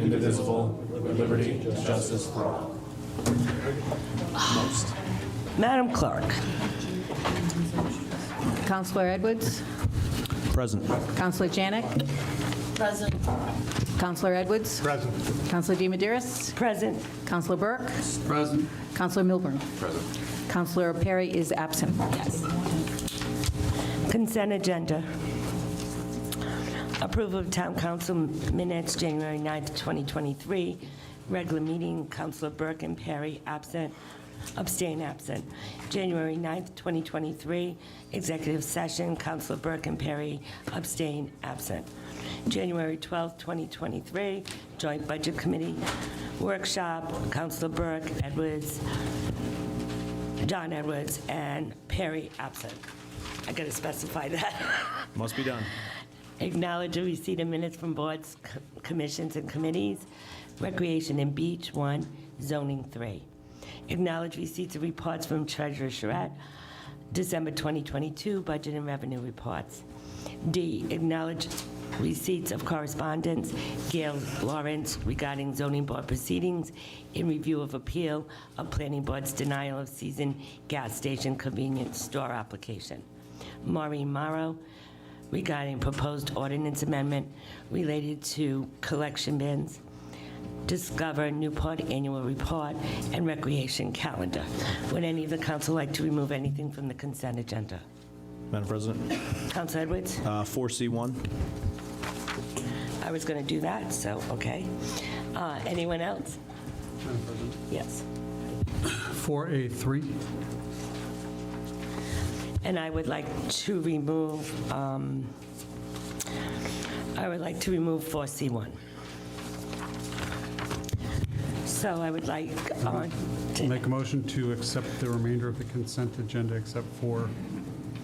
indivisible, with liberty and justice for all. Most. Madam Clerk. Councilor Edwards? Present. Councilor Janik? Present. Councilor Edwards? Present. Councilor deMederios? Present. Councilor Burke? Present. Councilor Milburn? Present. Councilor Perry is absent. Yes. Consent agenda. Approval of Town Council minutes, January 9th, 2023. Regular meeting, Councilor Burk and Perry absent. Abstain, absent. January 9th, 2023. Executive session, Councilor Burke and Perry abstain, absent. January 12th, 2023. Joint Budget Committee workshop, Councilor Burke, Edwards, John Edwards, and Perry absent. I gotta specify that. Must be done. Acknowledge the receipt of minutes from boards, commissions, and committees. Recreation and Beach, 1. Zoning, 3. Acknowledge receipts of reports from Treasurer Saurette, December 2022 budget and revenue reports. D, acknowledge receipts of correspondence, Gayle Lawrence regarding zoning board proceedings in review of appeal of planning board's denial of season gas station convenience store application. Maureen Morrow regarding proposed ordinance amendment related to collection bins. Discover Newport annual report and recreation calendar. Would any of the council like to remove anything from the consent agenda? Madam President, Council Edwards? 4C1. I was going to do that, so, okay. Anyone else? Madam President. Yes. 4A3. And I would like to remove, 4C1. So I would like to... Make a motion to accept the remainder of the consent agenda except for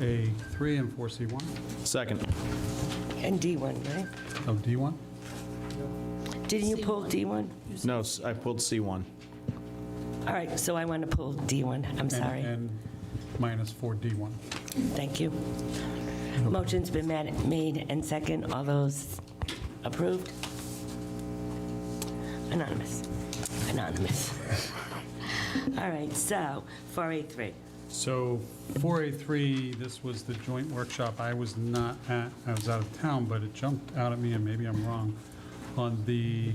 A3 and 4C1 Second. And D1, right? of D1. Didn't you pull D1? No, I pulled C1. All right, so I want to pull D1. I'm sorry. And minus 4D1. Thank you. Motion's been made and second. All those approved? Anonymous. Anonymous. All right, so 4A3. So 4A3, this was the joint workshop I was not at. I was out of town, but it jumped out at me, and maybe I'm wrong. On the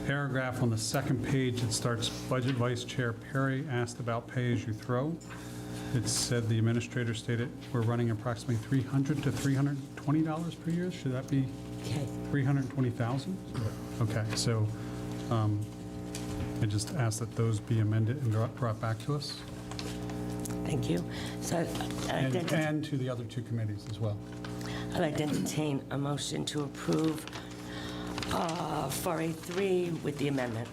paragraph on the second page, it starts, Budget Vice Chair Perry asked about pay-as-you-throw. It said the administrator stated we're running approximately $300 to $320 per year. Should that be Okay. 320,000? Okay, so I just asked that those be amended and brought back to us, Thank you. So and to the other two committees as well. I'd like to entertain a motion to approve 4A3 with the amendment.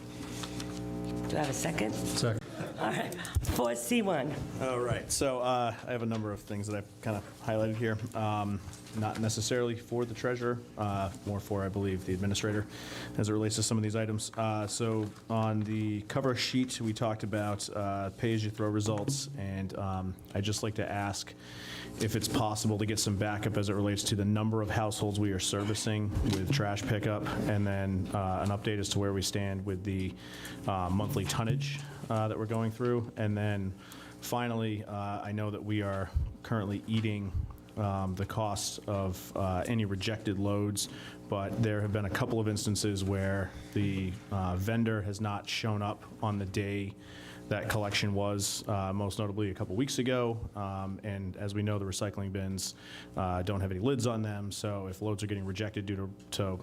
Do I have a second? Second. All right, 4C1. All right, so I have a number of things that I've kind of highlighted here. Not necessarily for the treasurer, more for, I believe, the administrator as it relates to some of these items. So on the cover sheet, we talked about pay-as-you-throw results, and I'd just like to ask if it's possible to get some backup as it relates to the number of households we are servicing with trash pickup, and then an update as to where we stand with the monthly tonnage that we're going through. And then finally, I know that we are currently eating the cost of any rejected loads, but there have been a couple of instances where the vendor has not shown up on the day that collection was, most notably a couple weeks ago. And as we know, the recycling bins don't have any lids on them, so if loads are getting rejected due to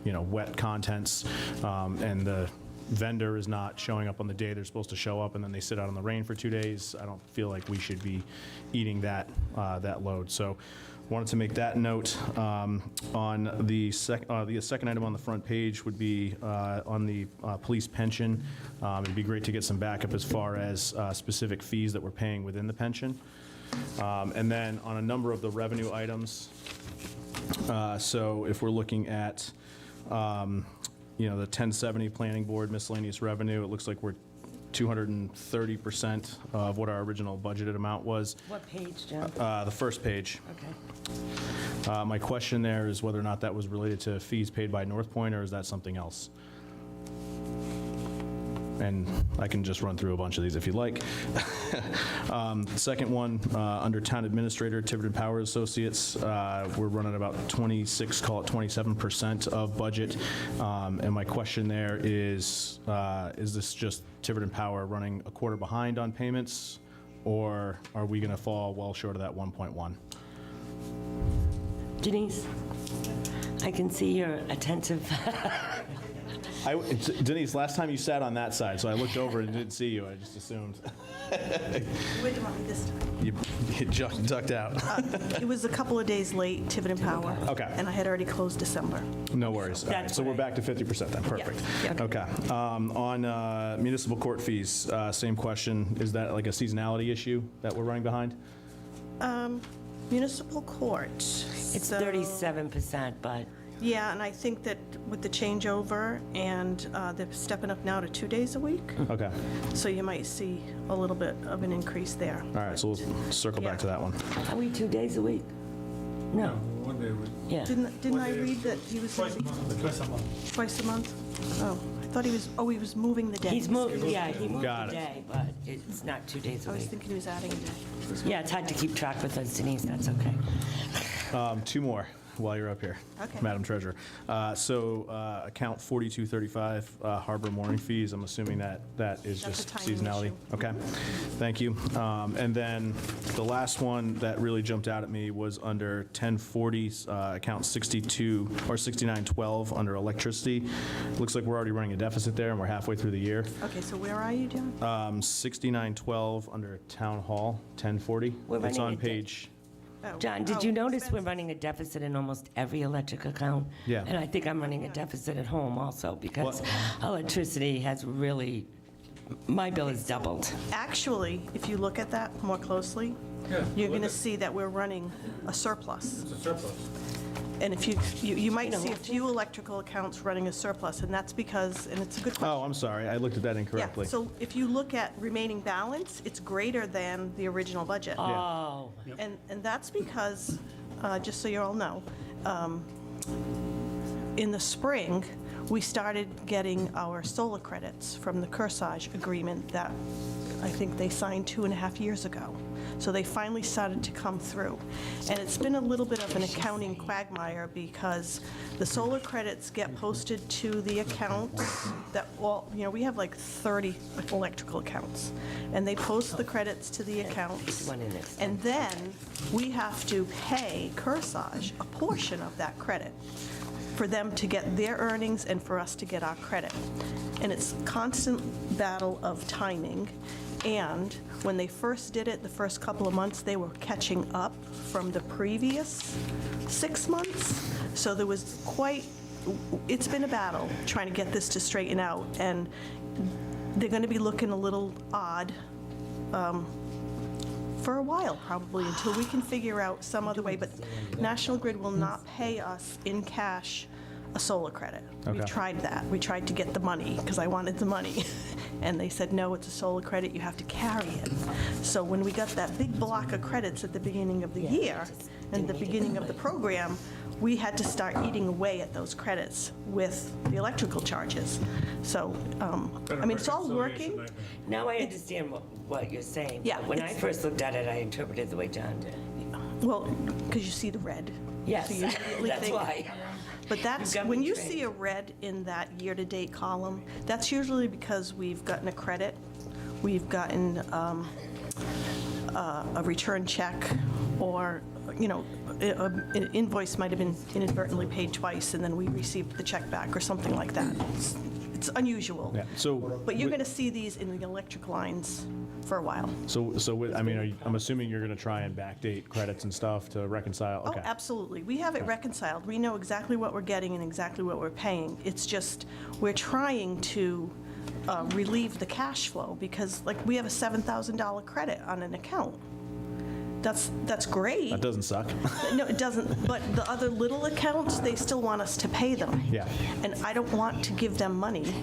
wet contents, and the vendor is not showing up on the day they're supposed to show up, and then they sit out in the rain for 2 days, I don't feel like we should be eating that load. So wanted to make that note. On the second item on the front page would be on the police pension. It'd be great to get some backup as far as specific fees that we're paying within the pension. And then on a number of the revenue items, so if we're looking at the 1070 planning board miscellaneous revenue, it looks like we're 230% of what our original budgeted amount was. What page, John? The first page. Okay. My question there is whether or not that was related to fees paid by North Point, or is that something else? And I can just run through a bunch of these if you'd like. The second one, under Town Administrator, Tiverton Power Associates, we're running about 26, call it 27% of budget. And my question there is this just Tiverton Power running a quarter behind on payments, or are we going to fall well short of that 1.1? Denise, I can see you're attentive. Denise, last time you sat on that side, so I looked over and didn't see you. I just assumed. Where do you want me this time? You ducked out. It was a couple of days late, Tiverton Power. Okay. And I had already closed December. No worries. All right, That's so we're right. back to 50% then. Perfect. Yeah. Okay. On municipal court fees, same question. Is that like a seasonality issue that we're running behind? Municipal court. It's So- 37%, but Yeah, and I think that with the changeover and they're stepping up now to 2 days a week, Okay. so you might see a little bit of an increase there. All right, so we'll circle back to that one. are we 2 days a week? No. One day, Yeah. Didn't I read that he was twice a month. twice a month? Oh, I thought he was moving the day. He's moved, yeah, he moved Got the it. day, but it's not 2 days I a was week. thinking he was adding a day. Yeah, it's hard to keep track with us, Denise, that's okay. Two more while you're up here, Okay. Madam Treasurer. Account 4235, harbor mooring fees. I'm assuming that is That's a just timing seasonality. issue. Okay, thank you. And then the last one that really jumped out at me was under 1040, account 62 or 6912 under electricity. Looks like we're already running a deficit there, and we're halfway through the year. Okay, so where are you, John? 6912 under Town Hall, 1040. We're It's running on a de- page. Oh, John, did oh, you notice we're expenses. running a deficit in almost every electric account? Yeah. And I think I'm running a deficit at home also, because electricity has really, my bill has doubled. Actually, if you look at that more closely, Yeah, you're look going to at- see that we're running a surplus. It's a surplus. And if you might see a few electrical accounts running a surplus, and that's because, and it's a good question. Oh, I'm sorry, I looked at that Yeah, incorrectly. so if you look at remaining balance, it's greater than the original budget. Oh, And that's because, just so you all know, in the spring, we started getting our solar credits from the Kearsarge agreement that I think they signed 2.5 years ago. So they finally started to come through. And it's been a little bit of an accounting quagmire because the solar credits get posted to the accounts that, well, we have like 30 electrical accounts. And they post the credits to the accounts. one in this. And then we have to pay Kearsarge a portion of that credit for them to get their earnings and for us to get our credit. And it's a constant battle of timing. And when they first did it, the first couple of months, they were catching up from the previous 6 months. So there was it's been a battle trying to get this to straighten out. And they're going to be looking a little odd for a while, probably, until we can figure out some other way. But National Grid will not pay us in cash a solar credit. We Okay. tried that. We tried to get the money, because I wanted the money. And they said, no, it's a solar credit, you have to carry it. So when we got that big block of credits at the beginning of the year, and the beginning of the program, we had to start eating away at those credits with the electrical charges. So, I mean, it's all working. now I understand what you're saying. Yeah, When I it's- first looked at it, I interpreted the way John did. Well, because you see the red. Yes, So you immediately that's think- why. But that's, got me when you trained. see a red in that year-to-date column, that's usually because we've gotten a credit, we've gotten a return check, or, an invoice might have been inadvertently paid twice, and then we received the check back, or something like that. It's unusual. Yeah, so. But you're going to see these in the electric lines for a while. I'm assuming you're going to try and backdate credits and stuff to reconcile? Oh, Okay. absolutely. We have it reconciled. We know exactly what we're getting and exactly what we're paying. It's just, we're trying to relieve the cash flow, because, like, we have a $7,000 credit on an account. That's great. That doesn't suck. No, it doesn't, but the other little accounts, they still want us to pay them. Yeah. And I don't want to give them money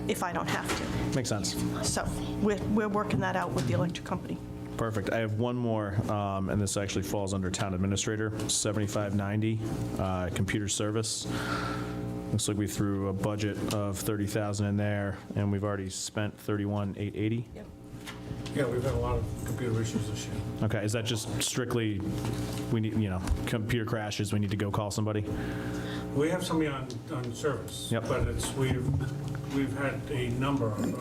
if I don't have to. Makes sense. So we're working that out with the electric company. Perfect. I have one more, and this actually falls under Town Administrator, 7590, computer service. Looks like we threw a budget of 30,000 in there, and we've already spent 31,880. Yeah, we've had a lot of computer issues this year. Okay, is that just strictly, we need, computer crashes, we need to go call somebody? We have somebody on service. Yep. But we've had a number of.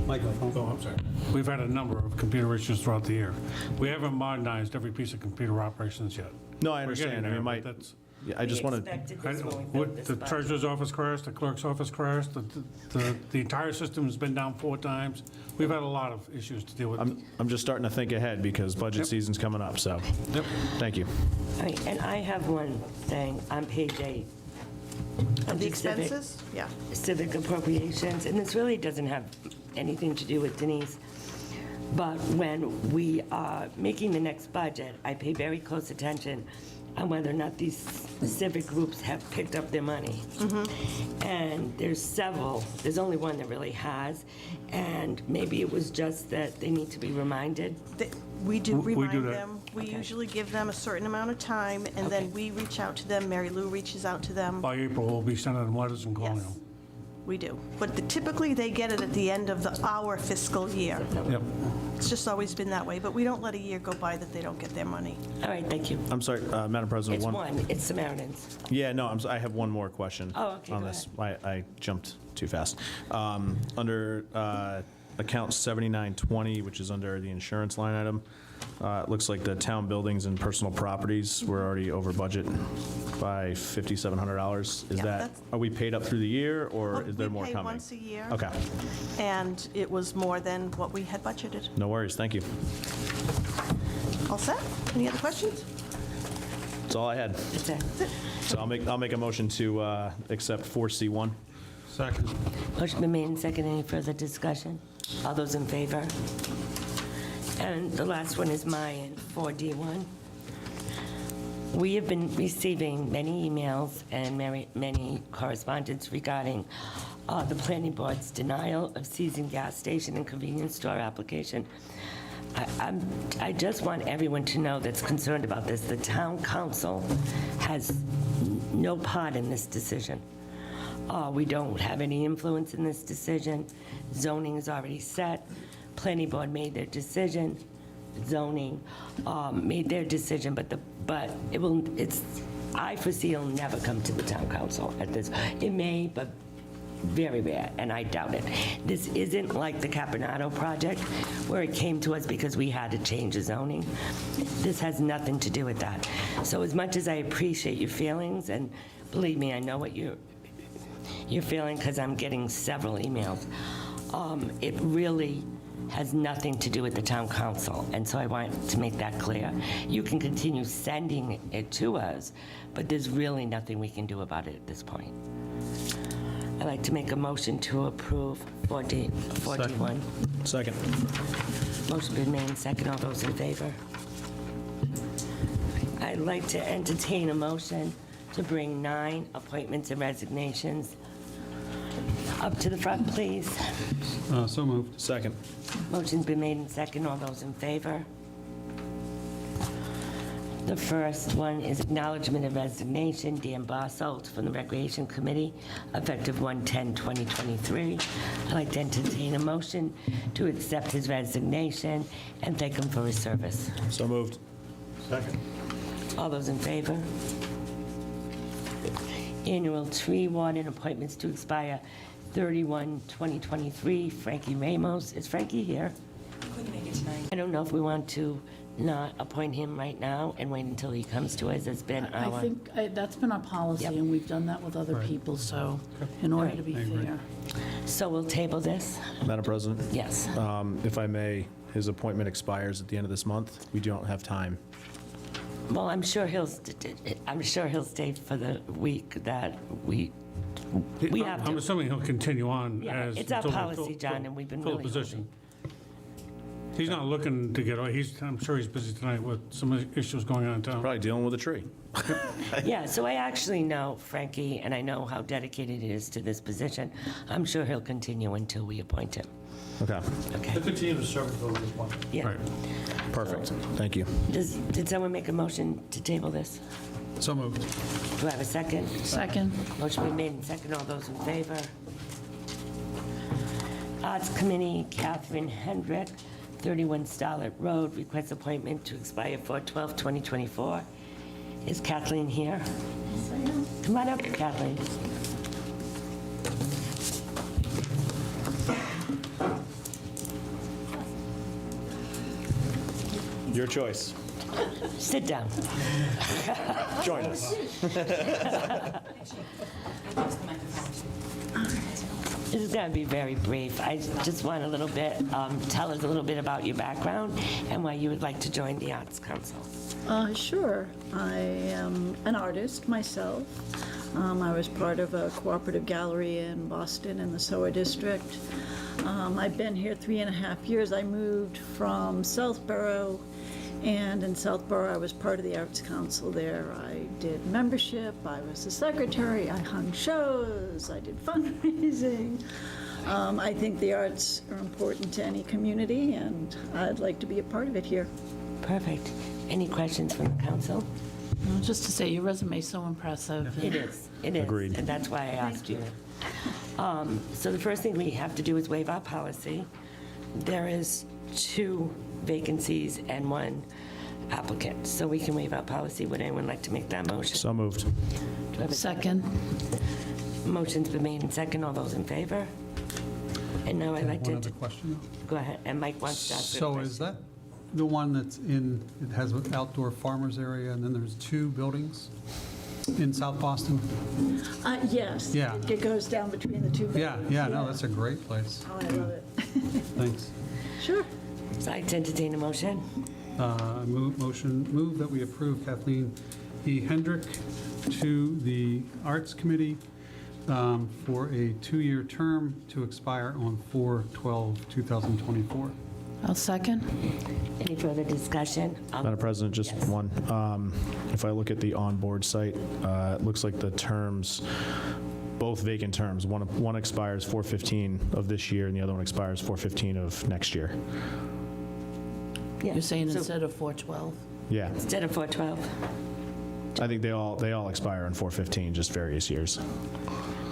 Microphone. Oh, I'm sorry. We've had a number of computer issues throughout the year. We haven't modernized every piece of computer operations yet. No, I We're getting understand. I mean, there, but that's. Yeah, I just want to, Expected this when we built this The budget. treasurer's office crashed, the clerk's office crashed, the entire system's been down 4 times. We've had a lot of issues to deal with. I'm just starting to think ahead because budget Yep. season's coming up, so, Yep. thank you. All right, and I have one thing on page 8. The Under civic- expenses, yeah. Civic appropriations, and this really doesn't have anything to do with Denise, but when we are making the next budget, I pay very close attention on whether or not these civic groups have picked up their money. And there's several, there's only one that really has, and maybe it was just that they need to be reminded. We do We do remind that. them. We Okay. usually give them a certain amount of time, and then we reach out to them. Mary Lou reaches out to them. By April, we'll be sending them letters and calling Yes, them. we do. But typically, they get it at the end of our fiscal year. Yep. It's just always been that way, but we don't let a year go by that they don't get their money. All right, thank you. I'm sorry, Madam President, It's one, it's Samaritans. Yeah, no, I have one more question. Oh, okay, on go this. I jumped too fast. Under account 7920, which is under the insurance line item, it looks like the town buildings and personal properties were already over budget by $5,700. Is Yeah, that, that's- are we paid up through the year, or is there more We pay coming? once a year. Okay, And it was more than what we had budgeted. no worries, thank you. All set? Any other questions? That's all I had. That's it. So I'll make a motion to accept 4C1. Second. Motion been made and second. Any further discussion? All those in favor? And the last one is mine, 4D1. We have been receiving many emails and many correspondence regarding the planning board's denial of seizing gas station and convenience store application. I just want everyone to know that's concerned about this. The town council has no part in this decision. We don't have any influence in this decision. Zoning is already set. Planning board made their decision. Zoning made their decision, but I foresee it'll never come to the town council at this. It may, but very rare, and I doubt it. This isn't like the Caponado project, where it came to us because we had to change the zoning. This has nothing to do with that. So as much as I appreciate your feelings, and believe me, I know what you're feeling because I'm getting several emails, it really has nothing to do with the town council, and so I want to make that clear. You can continue sending it to us, but there's really nothing we can do about it at this point. I'd like to make a motion to approve 4D1. Second. Motion been made and second. All those in favor? I'd like to entertain a motion to bring 9 appointments and resignations up to the front, please. So moved. Second. Motion's been made and second. All those in favor? The first one is acknowledgement of resignation, Dan Bosselt from the Recreation Committee, effective 1/10/2023. I'd like to entertain a motion to accept his resignation and thank him for his service. So moved. Second. All those in favor? Annual tree warden appointments to expire 31/2023. Frankie Ramos. Is Frankie here? Couldn't make it tonight. I don't know if we want to not appoint him right now and wait until he comes to us. It's been I our... think that's been our policy, Yep. and we've done that with other people, so in order to be I agree. fair. So we'll table this? Madam President? Yes. If I may, his appointment expires at the end of this month. We don't have time. Well, I'm sure he'll stay for the week that we have I'm to. assuming he'll continue on Yeah, as. it's our until we policy, John, and we've been fill the really position. He's not looking to get away. I'm sure he's busy tonight with some issues going on in town. Probably dealing with a tree. Yeah, so I actually know Frankie, and I know how dedicated he is to this position. I'm sure he'll continue until we appoint him. Okay, Okay? He'll continue to serve until this one. Yeah. Right. perfect. Thank you. Did someone make a motion to table this? So moved. Do I have a second? Second. Motion been made and second. All those in favor? Arts Committee, Catherine Hendrick, 31 Starlet Road, requests appointment to expire 4/12/2024. Is Kathleen here? Come on up, Kathleen. Your choice. Sit down. Join us. This is going to be very brief. I just want a little bit, tell us a little bit about your background and why you would like to join the Arts Council. Sure. I am an artist myself. I was part of a cooperative gallery in Boston in the SOA district. I've been here 3.5 years. I moved from Southborough, and in Southborough I was part of the Arts Council there. I did membership, I was the secretary, I hung shows, I did fundraising. I think the arts are important to any community, and I'd like to be a part of it here. Perfect. Any questions from the council? Well, just to say, your resume is so impressive. It is. Agreed. And that's why I asked you. So the first thing we have to do is waive our policy. There is 2 vacancies and 1 applicant, so we can waive our policy. Would anyone like to make that motion? So moved. Do I have a Second. Motion's been made and second. All those in favor? And now I'd like One to, other question. go ahead, and Mike wants to ask a So question. is that the one that's in, it has an outdoor farmers area, and then there's 2 buildings in South Boston? Yes. Yeah. It goes down between the 2 buildings. Yeah, no, that's a great place. Oh, I love it. Thanks. Sure. So I'd entertain a motion. Move that we approve Kathleen E. Hendrick to the Arts Committee for a 2-year term to expire on 4/12/2024. I'll second. Any further discussion? Madam President, just Yes. one. If I look at the on-board site, it looks like the terms, both vacant terms, one expires 4/15 of this year, and the other one expires 4/15 of next year. Yeah. You're saying So instead of 4/12? Yeah, Instead of 4/12? I think they all expire on 4/15, just various years.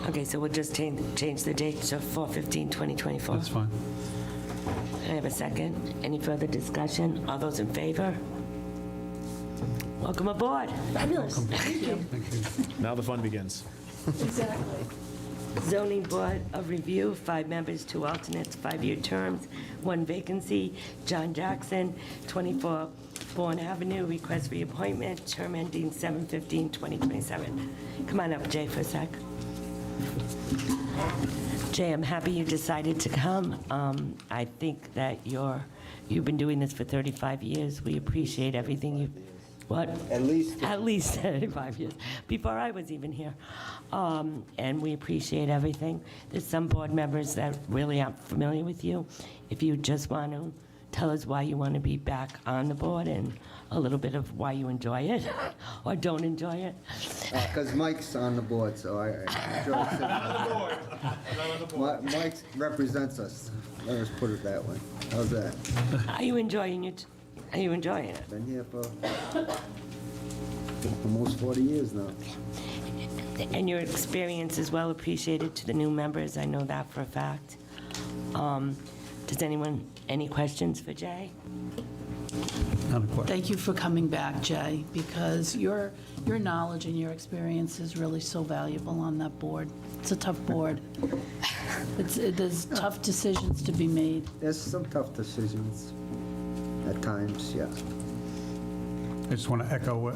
Okay, so we'll just change the date to 4/15/2024. That's fine. I have a second. Any further discussion? All those in favor? Welcome aboard. Fabulous. Thank you. Thank you. Now the fun begins. Exactly. Zoning Board of Review, 5 members, 2 alternates, 5-year terms, 1 vacancy. John Jackson, 24 Bourne Avenue, request reappointment, term ending 7/15/2027. Come on up, Jay, for a sec. Jay, I'm happy you decided to come. I think that you've been doing this for 35 years. We appreciate everything you, what? At least. At least 35 years, before I was even here. And we appreciate everything. There's some board members that really aren't familiar with you. If you just want to tell us why you want to be back on the board and a little bit of why you enjoy it or don't enjoy it. Because Mike's on the board, so I enjoy sitting on the board. Mike represents us. Let us put it that way. How's that? Are you enjoying it? Are you enjoying it? Been here for almost 40 years now. And your experience is well appreciated to the new members. I know that for a fact. Does anyone, any questions for Jay? Not a question. Thank you for coming back, Jay, because your knowledge and your experience is really so valuable on that board. It's a tough board. There's tough decisions to be made. There's some tough decisions at times, yeah. I just want to echo what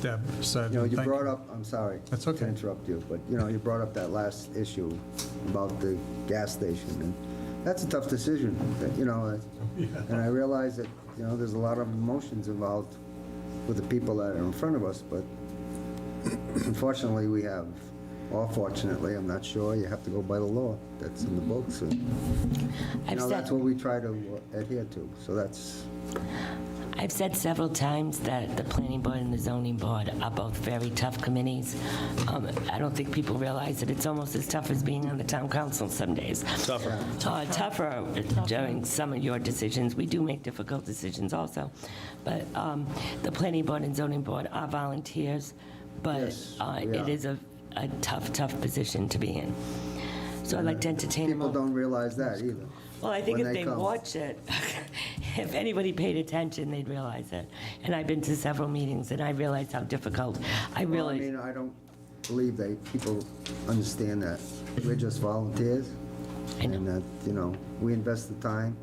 Deb said. You know, you Thank brought up, I'm sorry That's to okay. interrupt you, but, you know, you brought up that last issue about the gas station, and that's a tough decision, you know, and I realize that, you know, there's a lot of emotions involved with the people that are in front of us, but unfortunately, we have or fortunately, I'm not sure, you have to go by the law that's in the books. And, I've that's said, what we try to adhere to, so that's, I've said several times that the planning board and the zoning board are both very tough committees. I don't think people realize that it's almost as tough as being on the town council some days. Tougher. Tougher during some of your decisions. We do make difficult decisions also. But the planning board and zoning board are volunteers, but Yes, we it are. is a tough position to be in. So I'd like to entertain a people mo- don't realize that either. Well, I think when if they they come. watch it, if anybody paid attention, they'd realize it. And I've been to several meetings, and I realized how difficult, I Well, I really, mean, I don't believe people understand that. We're just volunteers. I know. And that, we invest the time.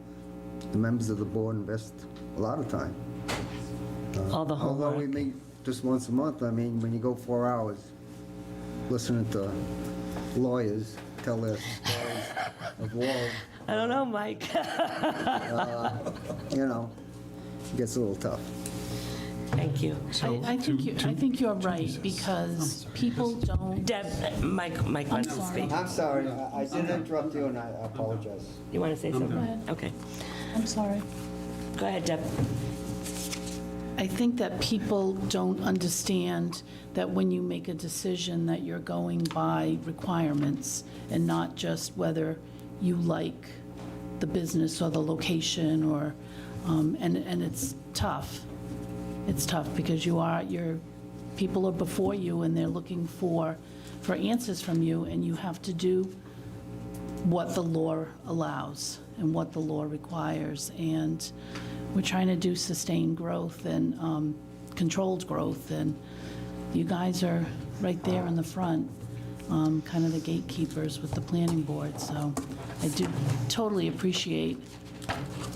The members of the board invest a lot of time. all the Although we homework. meet just once a month, I mean, when you go 4 hours listening to lawyers tell their stories of war, I don't know, Mike. it gets a little tough. Thank you. I think you're right, because people don't, Deb, Mike wants to speak. I'm sorry, I did interrupt you, and I apologize. You want to say something? ahead. Okay. I'm sorry. Go ahead, Deb. I think that people don't understand that when you make a decision that you're going by requirements and not just whether you like the business or the location or, and it's tough. It's tough because people are before you and they're looking for answers from you, and you have to do what the law allows and what the law requires. And we're trying to do sustained growth and controlled growth, and you guys are right there in the front, kind of the gatekeepers with the planning board. So I do totally appreciate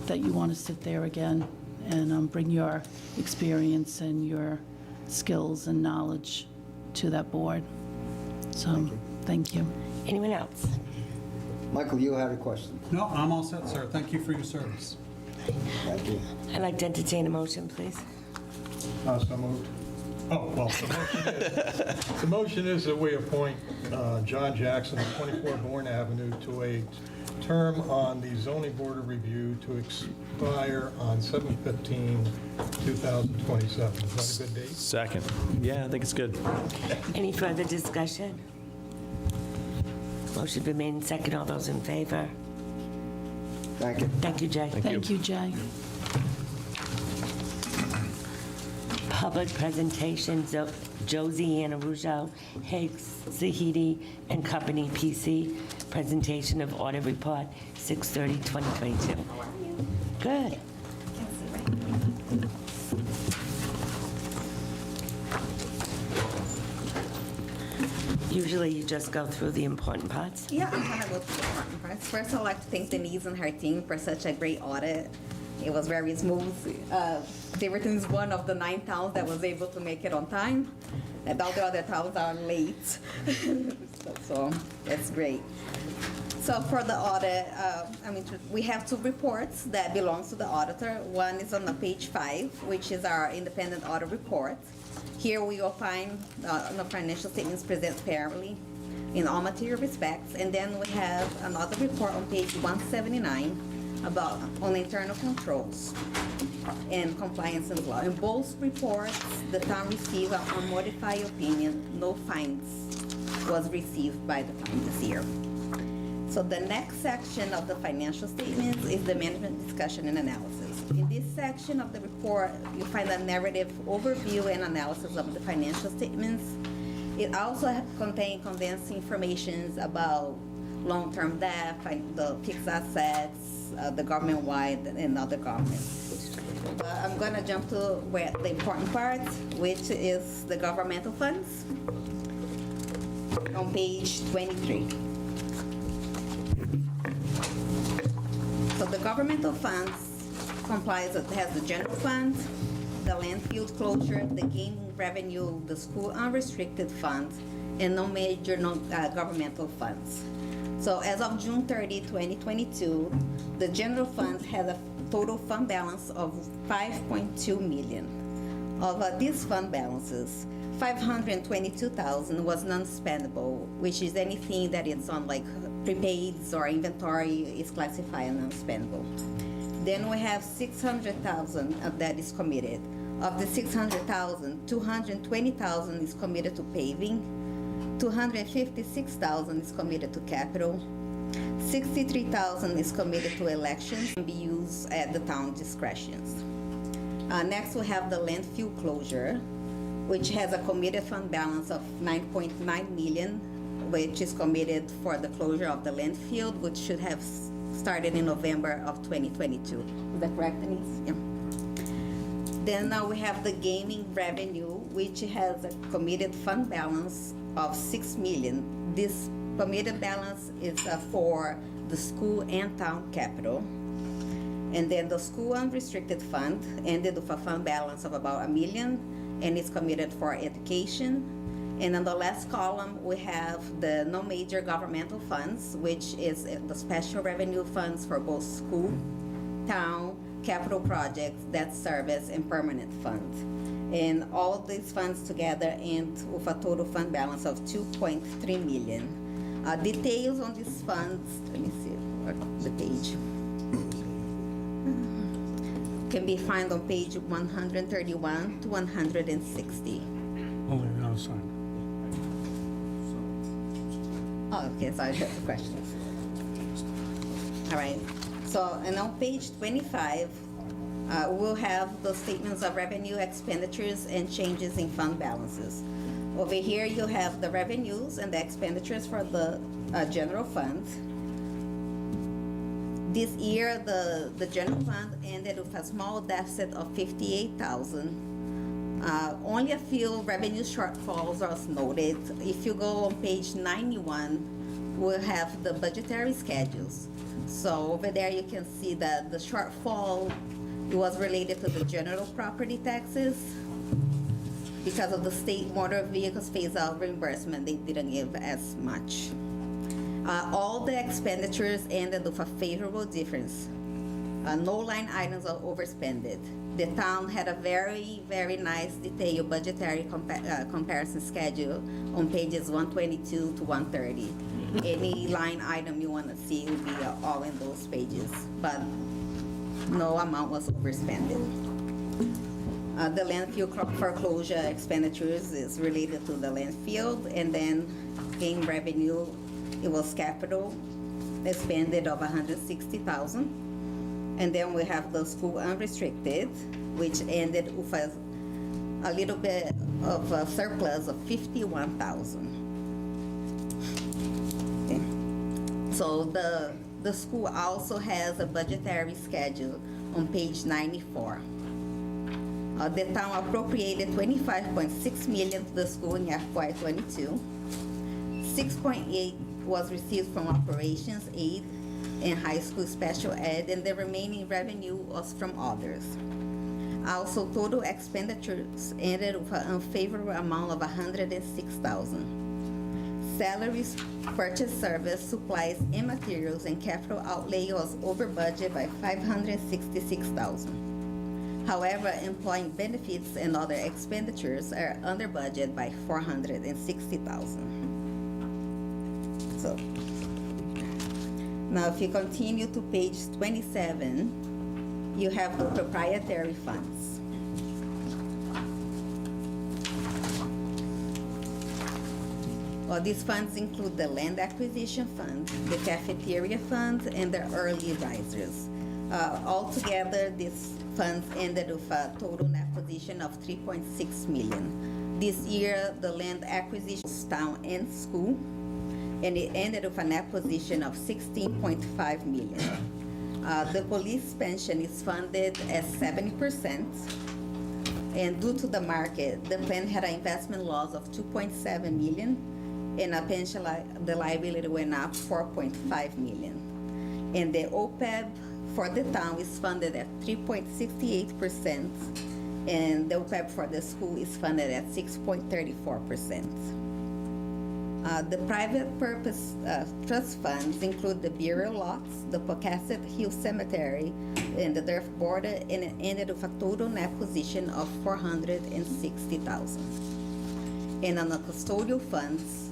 that you want to sit there again and bring your experience and your skills and knowledge to that board. So, thank you. Anyone else? Michael, you had a question. No, I'm all set, sir. Thank you for your service. Thank you. I'd like to entertain a motion, please. So moved. Oh, well, the motion is that we appoint John Jackson of 24 Bourne Avenue to a term on the zoning board of review to expire on 7/15/2027. Is that a good date? Second. Yeah, I think it's good. Any further discussion? Motion been made and second. All those in favor? Thank you. Thank you, Jay. Thank you, Jay. Public presentation, Josianne Araujo, Hague, Sahady and Company, PC. Presentation of audit report, 6/30/2022. Good. Usually you just go through the important parts. Yeah, I'm gonna go through the important parts. First, I'd like to thank Denise and her team for such a great audit. It was very smooth. Tiverton is one of the 9 towns that was able to make it on time, and all the other towns are late. So that's great. So for the audit, we have 2 reports that belongs to the auditor. One is on the page 5, which is our independent audit report. Here we will find the financial statements present fairly in all material respects. And then we have another report on page 179 on internal controls and compliance and law. In both reports, the town received an unmodified opinion. No fines was received by the town this year. So the next section of the financial statements is the management discussion and analysis. In this section of the report, you find a narrative overview and analysis of the financial statements. It also contains condensed information about long-term debt, the fixed assets, the government-wide and other governments. I'm gonna jump to the important part, which is the governmental funds on page 23. So the governmental funds has the general fund, the landfill closure, the gaming revenue, the school unrestricted funds, and no major governmental funds. So as of June 30, 2022, the general fund has a total fund balance of $5.2 million. Of these fund balances, 522,000 was non-spendable, which is anything that is on like prepaids or inventory is classified non-spendable. Then we have 600,000 that is committed. Of the 600,000, 220,000 is committed to paving, 256,000 is committed to capital, 63,000 is committed to elections and be used at the town discretions. Next, we have the landfill closure, which has a committed fund balance of 9.9 million, which is committed for the closure of the landfill, which should have started in November of 2022. Is that correct, Denise? Yeah. Then now we have the gaming revenue, which has a committed fund balance of 6 million. This committed balance is for the school and town capital. And then the school unrestricted fund ended with a fund balance of about 1 million, and it's committed for education. And on the last column, we have the no major governmental funds, which is the special revenue funds for both school, town, capital projects, debt service, and permanent funds. And all these funds together end with a total fund balance of 2.3 million. Details on these funds, let me see, the page. Can be found on page 131 to 160. Only the other side. Oh, okay, sorry, that's the question. All right, so, and on page 25, we'll have the statements of revenue, expenditures, and changes in fund balances. Over here, you have the revenues and the expenditures for the general fund. This year, the general fund ended with a small deficit of 58,000. Only a few revenue shortfalls are noted. If you go on page 91, we'll have the budgetary schedules. So over there, you can see that the shortfall, it was related to the general property taxes. Because of the state motor vehicles phase-out reimbursement, they didn't give as much. All the expenditures ended with a favorable difference. No line items are overspended. The town had a very, very nice detailed budgetary comparison schedule on pages 122 to 130. Any line item you want to see will be all in those pages, but no amount was overspended. The landfill foreclosure expenditures is related to the landfill, and then game revenue, it was capital expended of 160,000. And then we have the school unrestricted, which ended with a little bit of a surplus of 51,000. Okay. So the school also has a budgetary schedule on page 94. The town appropriated 25.6 million to the school in FY22. 6.8 was received from operations aid and high school special ed, and the remaining revenue was from others. Also, total expenditures ended with an unfavorable amount of 106,000. Salaries, purchase service, supplies, and materials, and capital outlay was over budget by 566,000. However, employee benefits and other expenditures are under budget by 460,000. So, now if you continue to page 27, you have the proprietary funds. Well, these funds include the land acquisition fund, the cafeteria fund, and the early risers. Altogether, these funds ended with a total net position of 3.6 million. This year, the land acquisition was town and school, and it ended with a net position of 16.5 million. The police pension is funded at 70%, and due to the market, the plan had an investment loss of 2.7 million, and a pension the liability went up 4.5 million. And the OPEB for the town is funded at 3.68%, and the OPEB for the school is funded at 6.34%. The private purpose trust funds include the burial lots, the Pocasset Hill Cemetery, and the Durf border, and it ended with a total net position of $460,000. And on the custodial funds,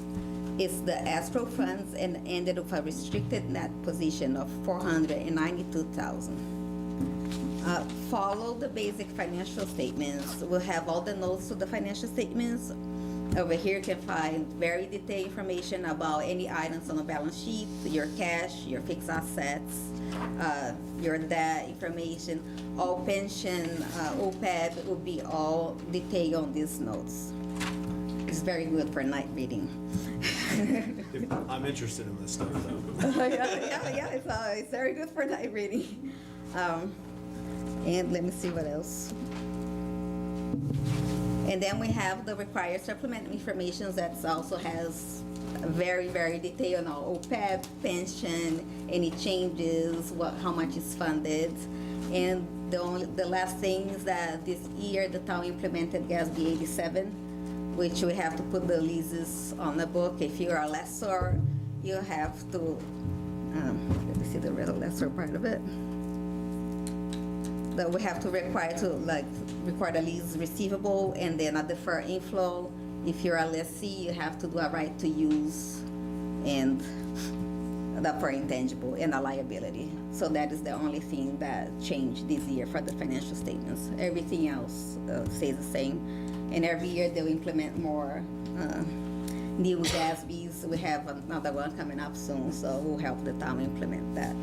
it's the escrow funds and ended with a restricted net position of $492,000. Follow the basic financial statements. We'll have all the notes to the financial statements. Over here you can find very detailed information about any items on the balance sheet, your cash, your fixed assets, your debt information, all pension, OPEB will be all detailed on these notes. It's very good for night reading. I'm interested in this stuff, though. Yeah, it's very good for night reading. And let me see what else. And then we have the required supplemental information that also has very, very detailed on OPEB, pension, any changes, how much is funded. And the last thing is that this year the town implemented GASB 87, which we have to put the leases on the book. If you are a lessor, you have to, let me see the lessor part of it. That we have to require a lease receivable and then a deferred inflow. If you're a lessee, you have to do a right to use and the for intangible and a liability. So that is the only thing that changed this year for the financial statements. Everything else stays the same. And every year they'll implement more new GASBs. We have another one coming up soon, so we'll help the town implement that.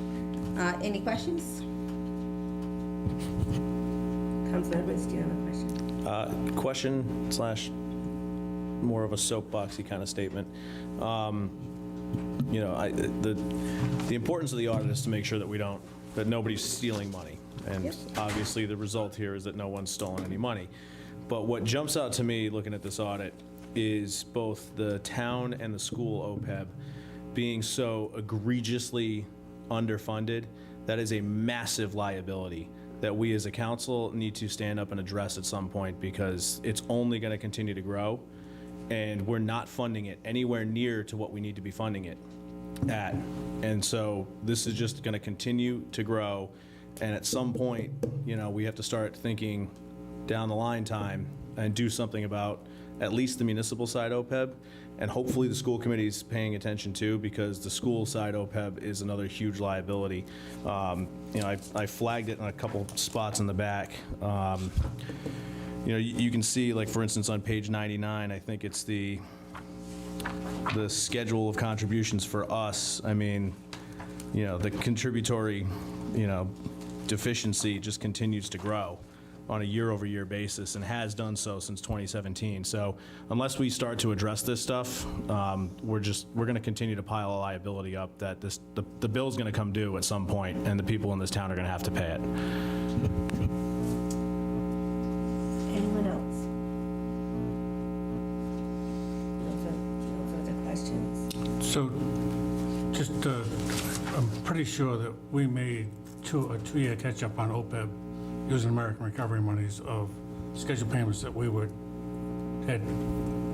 Any questions? Councilor Edwards, do you have a question? Question / more of a soapboxy kind of statement. The importance of the audit is to make sure that nobody's stealing money. And Yep. obviously the result here is that no one's stolen any money. But what jumps out to me looking at this audit is both the town and the school OPEB being so egregiously underfunded. That is a massive liability that we as a council need to stand up and address at some point, because it's only going to continue to grow, and we're not funding it anywhere near to what we need to be funding it at. And so this is just going to continue to grow, and at some point, we have to start thinking down the line time and do something about at least the municipal side OPEB, and hopefully the school committee's paying attention too, because the school side OPEB is another huge liability. I flagged it in a couple spots in the back. You can see, like, for instance, on page 99, I think it's the schedule of contributions for us. I mean, the contributory, deficiency just continues to grow on a year-over-year basis, and has done so since 2017. So unless we start to address this stuff, we're going to continue to pile a liability up that the bill's going to come due at some point, and the people in this town are going to have to pay it. Anyone else? No further questions? So, just, I'm pretty sure that we made a two-year catch-up on OPEB using American Recovery monies of scheduled payments that we had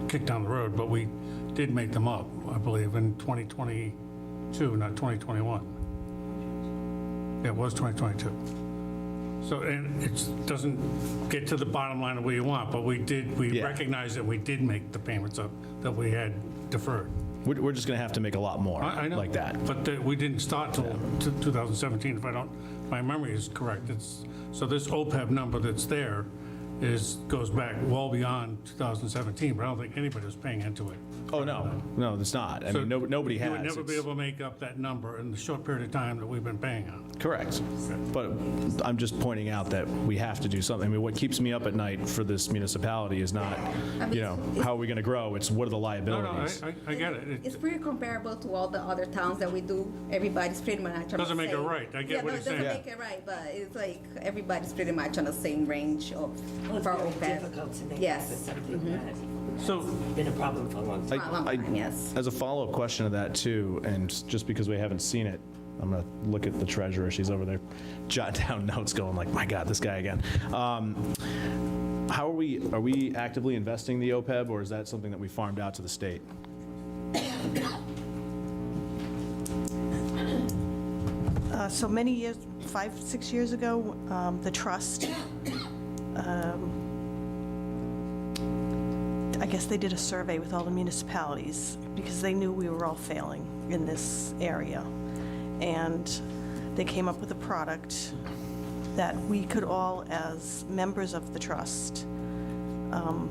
kicked down the road, but we did make them up, I believe, in 2022, not 2021. Yeah, it was 2022. So, and it doesn't get to the bottom line of what you want, but we recognize that we did make the payments up that we had deferred. We're just going to have to make a lot more I know, like that. But we didn't start till 2017, if my memory is correct. So this OPEB number that's there goes back well beyond 2017, but I don't think anybody was paying into it. Oh, no, it's not. I So mean, nobody has. You would never be able to make up that number in the short period of time that we've been paying on. Correct. But I'm just pointing out that we have to do something. I mean, what keeps me up at night for this municipality is not, how are we going to grow? It's what are the liabilities? No, I get it. It's pretty comparable to all the other towns that we do. Everybody's pretty much on the same. Doesn't make it right. I get what you're saying. It doesn't make it right, but it's like everybody's pretty much on the same range for It's very OPEB. difficult to make Yes. this something that So, has been a problem for a long time. Yes. As a follow-up question to that too, and just because we haven't seen it, I'm going to look at the treasurer. She's over there jotting down notes going like, my God, this guy again. How are we actively investing the OPEB, or is that something that we farmed out to the state? So many years, 5, 6 years ago, the trust, I guess they did a survey with all the municipalities because they knew we were all failing in this area. And they came up with a product that we could all, as members of the trust,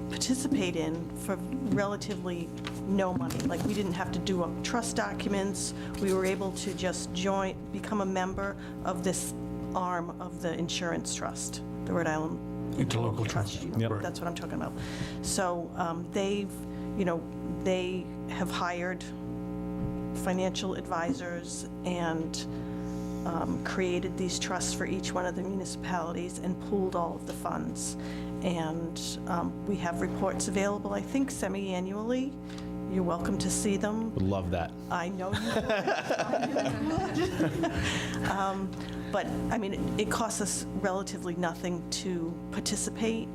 participate in for relatively no money. Like, we didn't have to do up trust documents. We were able to just become a member of this arm of the insurance trust, the Rhode Island Interlocal trust. Yep. That's what I'm talking about. So they have hired financial advisors and created these trusts for each one of the municipalities and pooled all of the funds. And we have reports available, I think, semi-annually. You're welcome to see them. Would love that. I know you would. I know you would. But, I mean, it costs us relatively nothing to participate,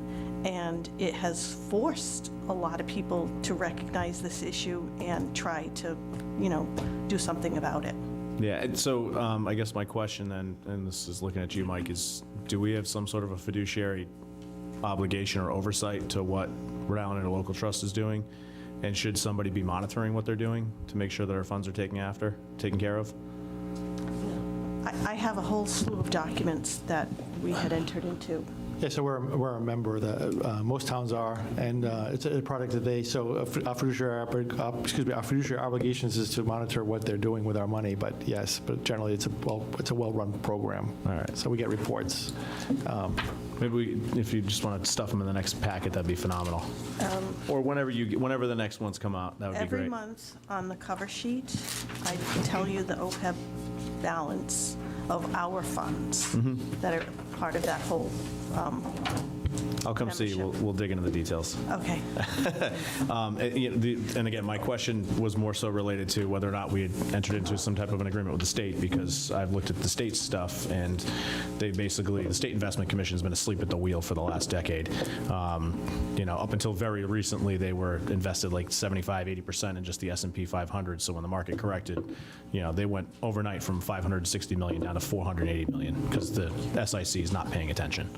and it has forced a lot of people to recognize this issue and try to, do something about it. Yeah, and so I guess my question then, and this is looking at you, Mike, is do we have some sort of a fiduciary obligation or oversight to what Rhode Island Interlocal Trust is doing? And should somebody be monitoring what they're doing to make sure that our funds are taken care of? I have a whole slew of documents that we had entered into. Yeah, so we're a member that most towns are, and it's a product that our fiduciary obligations is to monitor what they're doing with our money. But yes, but generally it's a well-run program. All right. So we get reports. Maybe if you just want to stuff them in the next packet, that'd be phenomenal. Or whenever the next ones come out, that would be great. Every month on the cover sheet, I tell you the OPEB balance of our funds that are part of that whole I'll come see you. membership. We'll dig into the details. Okay. And again, my question was more so related to whether or not we had entered into some type of an agreement with the state, because I've looked at the state stuff, and the State Investment Commission has been asleep at the wheel for the last decade. Up until very recently, they were invested like 75-80% in just the S&P 500. So when the market corrected, they went overnight from $560 million down to $480 million because the SIC is not paying attention.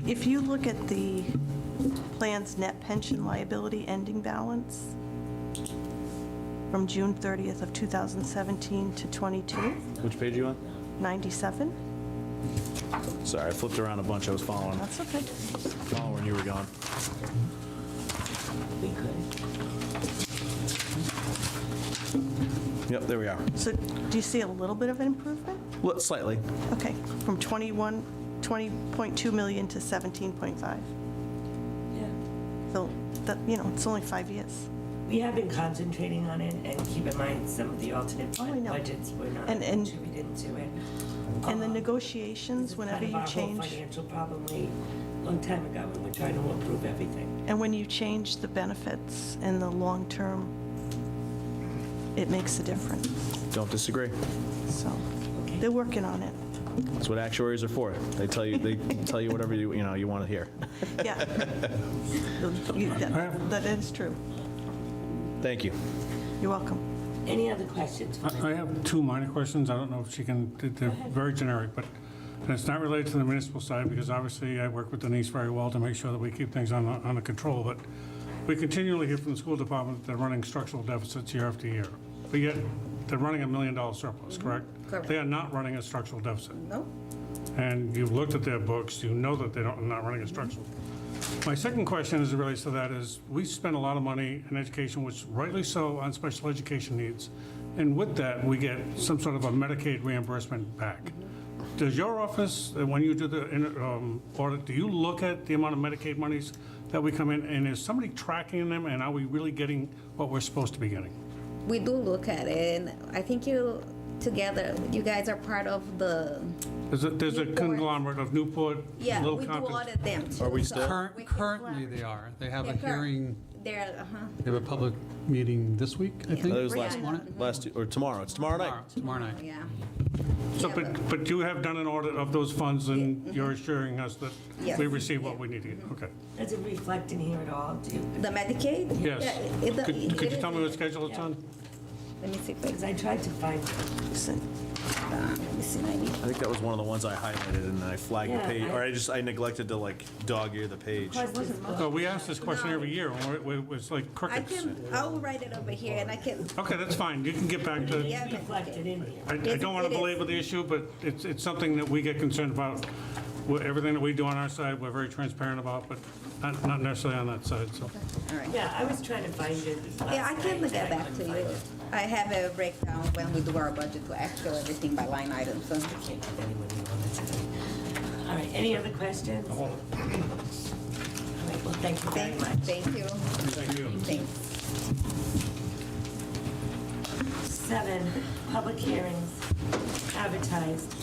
If you look at the plan's net pension liability ending balance from June 30th of 2017 to 22, Which page are you on? 97, Sorry, I flipped around a bunch. I was following that's okay. when you were gone. We could. Yep, there we are. So do you see a little bit of an improvement? Well, slightly. Okay, from 20.2 million to 17.5. Yeah. So that, it's only 5 years. We have been concentrating on it, and keep in mind, some of the alternate Oh, I know. budgets were not And- contributed into it. And the This negotiations, is whenever kind of you our whole change, financial problem a long time ago, and we're trying to improve everything. and when you change the benefits in the long term, it makes a difference. Don't disagree. So they're working on it. That's what actuaries are for. They tell you whatever you want to hear. Yeah. That is true. Thank you. You're welcome. Any other questions? I have two minor questions. I don't know if she can, they're very generic, but and it's not related to the municipal side, because obviously I work with Denise very well to make sure that we keep things under control. But we continually hear from the school department that they're running structural deficits year after year. But yet, they're running $1 million surplus, correct? Correct. They are not running a structural deficit. No? And you've looked at their books, you know that they're not running a structural. My second question as it relates to that is, we spend a lot of money in education, which rightly so, on special education needs. And with that, we get some sort of a Medicaid reimbursement back. Does your office, when you do the audit, do you look at the amount of Medicaid monies that we come in, and is somebody tracking them, and are we really getting what we're supposed to be getting? We do look at it, and I think you guys are part of the, There's a Newport. conglomerate of Newport, yeah, Little we do Compton. audit them too. Are we so still? we keep Currently, track. they are. They have Yeah, a hearing They're, We have a public meeting this week, I think? That was Yeah. or tomorrow. It's tomorrow night. Tomorrow night. yeah. So, Yeah, but you have done an audit of those funds, and you're assuring us that Yes. we received what we needed? Okay. Does it reflect in here at all? Do you? The Medicaid? Yes. Yeah, Could you tell me what schedule it's on? Let me see if Because I tried to find it. let me see, maybe. I think that was one of the ones I highlighted and I flagged the Yeah, page, or I- I neglected to like dog ear the page. Oh, we ask this question every year, and it was like I crickets. I'll write it over here and I can, Okay, that's fine. You can get back to, yeah, Reflected in here. I don't want to belabor the issue, but it's something that we get concerned about. Everything that we do on our side, we're very transparent about, but not necessarily on that side, so. all right. Yeah, I was trying to find it. Yeah, I can last get night, back to couldn't you. find it. I have a breakdown when we do our budget to actual everything by line item, so. Can't find anyone who wanted to. All right, any other questions? All right, well, thank you very much. Thank you. Thank you. Thanks. 7, public hearings, advertised,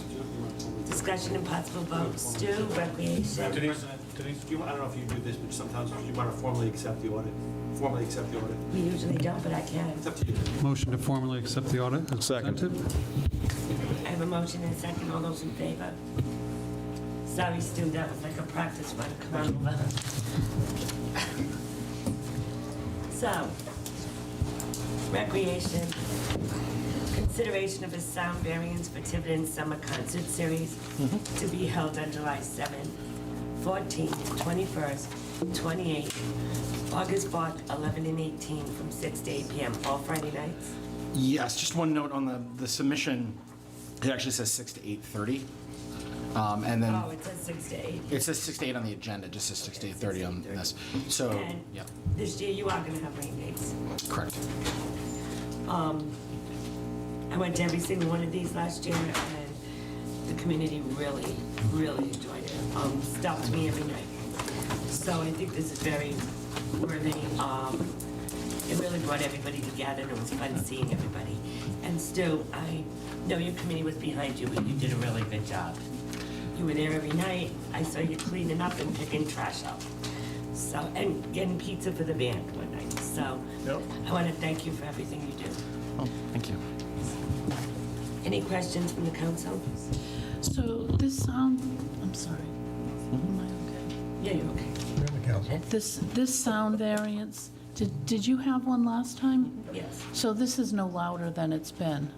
discussion and possible vote. Stu, recreation. Denise, I don't know if you do this, but sometimes you want to formally accept the audit. We usually don't, but I can. It's up to you. Motion to formally accept the audit as Second. presented. I have a motion and a second. All those in favor? Sorry, Stu, that was like a practice run. Come on over. So, recreation, consideration of a sound variance for Tiverton Summer Concert Series to be held on July 7th, 14th, 21st, 28th, August 4th, 11 and 18, from 6 to 8 p.m., all Friday nights. Yes, just one note on the submission, it actually says 6 to 8:30. And then Oh, it says 6 to 8. it says 6 to 8 on the agenda, it just says 6 to 8:30 on this. So, And yeah, this year, you are going to have rain dates. correct. I went to every single one of these last year, and the community really, really enjoyed it. Stopped me every night. So I think this is very worthy. It really brought everybody together, and it was fun seeing everybody. And Stu, I know your committee was behind you, but you did a really good job. You were there every night. I saw you cleaning up and picking trash up. So, and getting pizza for the band one night. So I want to thank you for everything you do. Oh, thank you. Any questions from the council? So this sound, I'm sorry. Am I okay? Yeah, you're okay. You're in the council. This sound variance, did you have one last time? Yes. So this is no louder than it's been?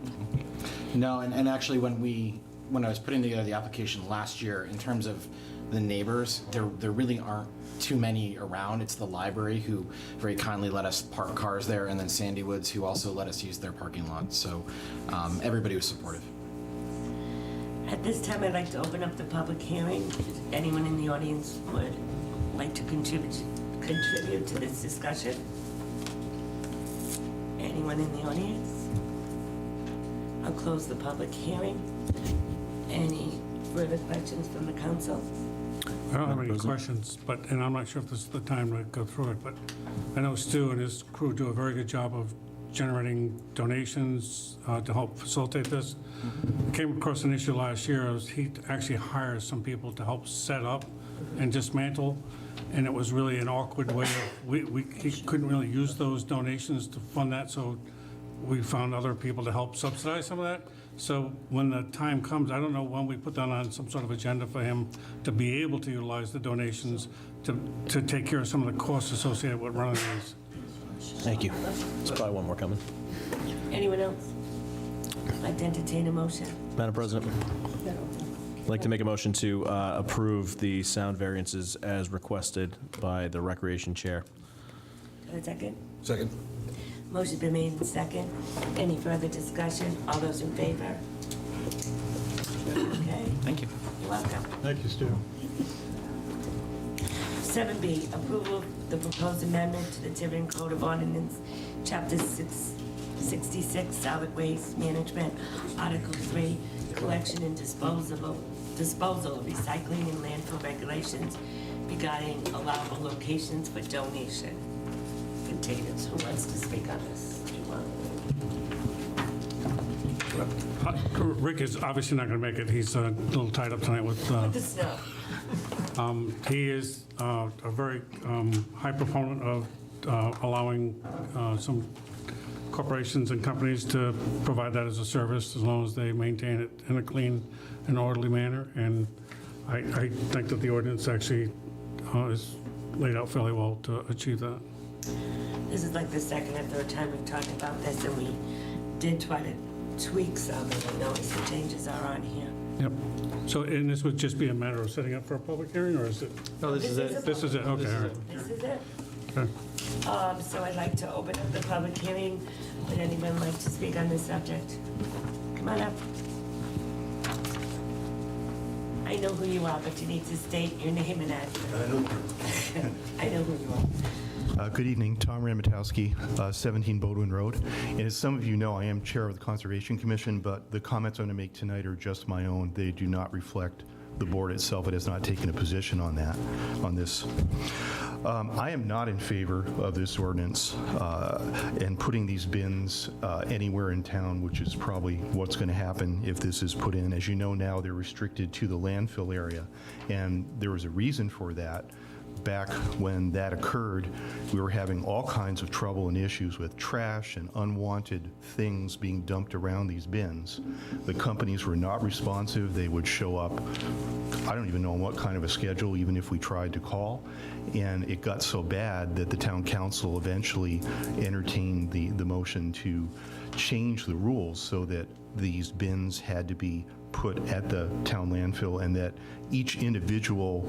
No, and actually, when I was putting together the application last year, in terms of the neighbors, there really aren't too many around. It's the library who very kindly let us park cars there, and then Sandy Woods, who also let us use their parking lot. So everybody was supportive. At this time, I'd like to open up the public hearing. If anyone in the audience would like to contribute to this discussion? Anyone in the audience? I'll close the public hearing. Any further questions from the council? I don't have any questions, and I'm not sure if this is the time to go through it, but I know Stu and his crew do a very good job of generating donations to help facilitate this. I came across an issue last year, he actually hires some people to help set up and dismantle, and it was really an awkward way of, he couldn't really use those donations to fund that, so we found other people to help subsidize some of that. So when the time comes, I don't know when we put that on some sort of agenda for him to be able to utilize the donations to take care of some of the costs associated with running these. Thank you. There's probably one more coming. Anyone else? I'd like to entertain a motion. Madam President, I'd like to make a motion to approve the sound variances as requested by the Recreation Chair. A second? Second. Motion been made and second. Any further discussion? All those in favor? Okay, Thank you. you're welcome. Thank you, Stu. 7B, approval of the proposed amendment to the Tiverton Code of Ordinance, Chapter 66, Solid Waste Management, Article 3, Collection and Disposal of Recycling and Landfill Regulations regarding allowable locations for donation containers. Who wants to speak on this? Rick is obviously not going to make it. He's a little tied up tonight with, The snow. he is a very high proponent of allowing some corporations and companies to provide that as a service as long as they maintain it in a clean and orderly manner. And I think that the ordinance actually is laid out fairly well to achieve that. This is like the second or third time we've talked about this, and we did try to tweak some, and I noticed the changes are on here. Yep. So, and this would just be a matter of setting up for a public hearing, or is it? No, this is it. This is it, okay, all right. This is it. Okay. So I'd like to open up the public hearing. Would anyone like to speak on this subject? Come on up. I know who you are, but you need to state your name and address. I know who you are. Good evening, Tom Ramatowski, 17 Bodwin Road. And as some of you know, I am Chair of the Conservation Commission, but the comments I'm going to make tonight are just my own. They do not reflect the board itself. It has not taken a position on that, on this. I am not in favor of this ordinance and putting these bins anywhere in town, which is probably what's going to happen if this is put in. As you know now, they're restricted to the landfill area, and there was a reason for that. Back when that occurred, we were having all kinds of trouble and issues with trash and unwanted things being dumped around these bins. The companies were not responsive. They would show up, I don't even know on what kind of a schedule, even if we tried to call. And it got so bad that the town council eventually entertained the motion to change the rules so that these bins had to be put at the town landfill, and that each individual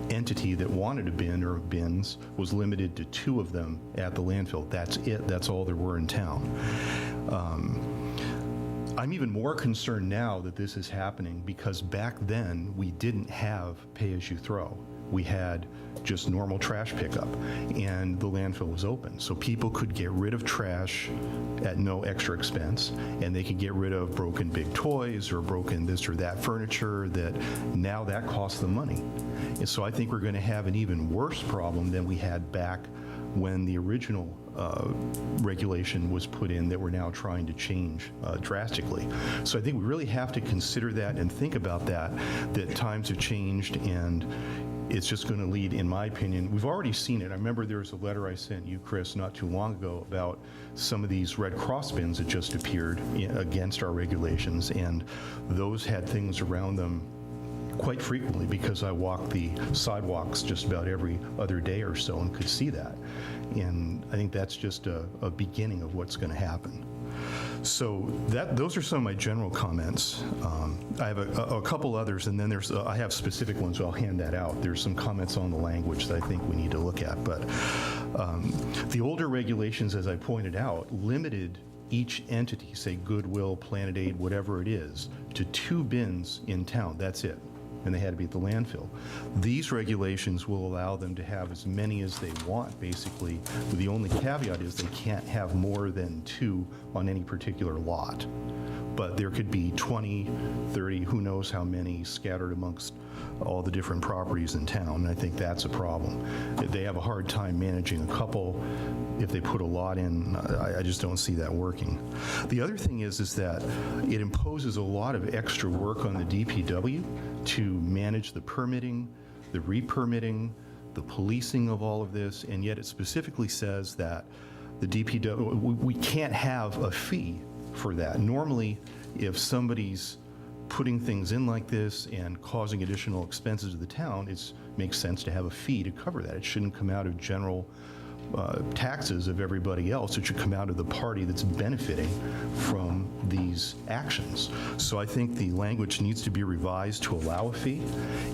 entity that wanted a bin or bins was limited to 2 of them at the landfill. That's it. That's all there were in town. I'm even more concerned now that this is happening because back then we didn't have pay-as-you-throw. We had just normal trash pickup, and the landfill was open. So people could get rid of trash at no extra expense, and they could get rid of broken big toys or broken this or that furniture that now that costs them money. And so I think we're going to have an even worse problem than we had back when the original regulation was put in that we're now trying to change drastically. So I think we really have to consider that and think about that times have changed, and it's just going to lead, in my opinion, we've already seen it. I remember there was a letter I sent you, Chris, not too long ago about some of these Red Cross bins that just appeared against our regulations, and those had things around them quite frequently because I walk the sidewalks just about every other day or so and could see that. And I think that's just a beginning of what's going to happen. So those are some of my general comments. I have a couple others, and then I have specific ones, so I'll hand that out. There's some comments on the language that I think we need to look at. But the older regulations, as I pointed out, limited each entity, say Goodwill, Planet Aid, whatever it is, to 2 bins in town. That's it. And they had to be at the landfill. These regulations will allow them to have as many as they want, basically. The only caveat is they can't have more than 2 on any particular lot. But there could be 20, 30, who knows how many scattered amongst all the different properties in town, and I think that's a problem. They have a hard time managing a couple. If they put a lot in, I just don't see that working. The other thing is that it imposes a lot of extra work on the DPW to manage the permitting, the re-permitting, the policing of all of this, and yet it specifically says that the DPW, we can't have a fee for that. Normally, if somebody's putting things in like this and causing additional expenses to the town, it makes sense to have a fee to cover that. It shouldn't come out of general taxes of everybody else. It should come out of the party that's benefiting from these actions. So I think the language needs to be revised to allow a fee.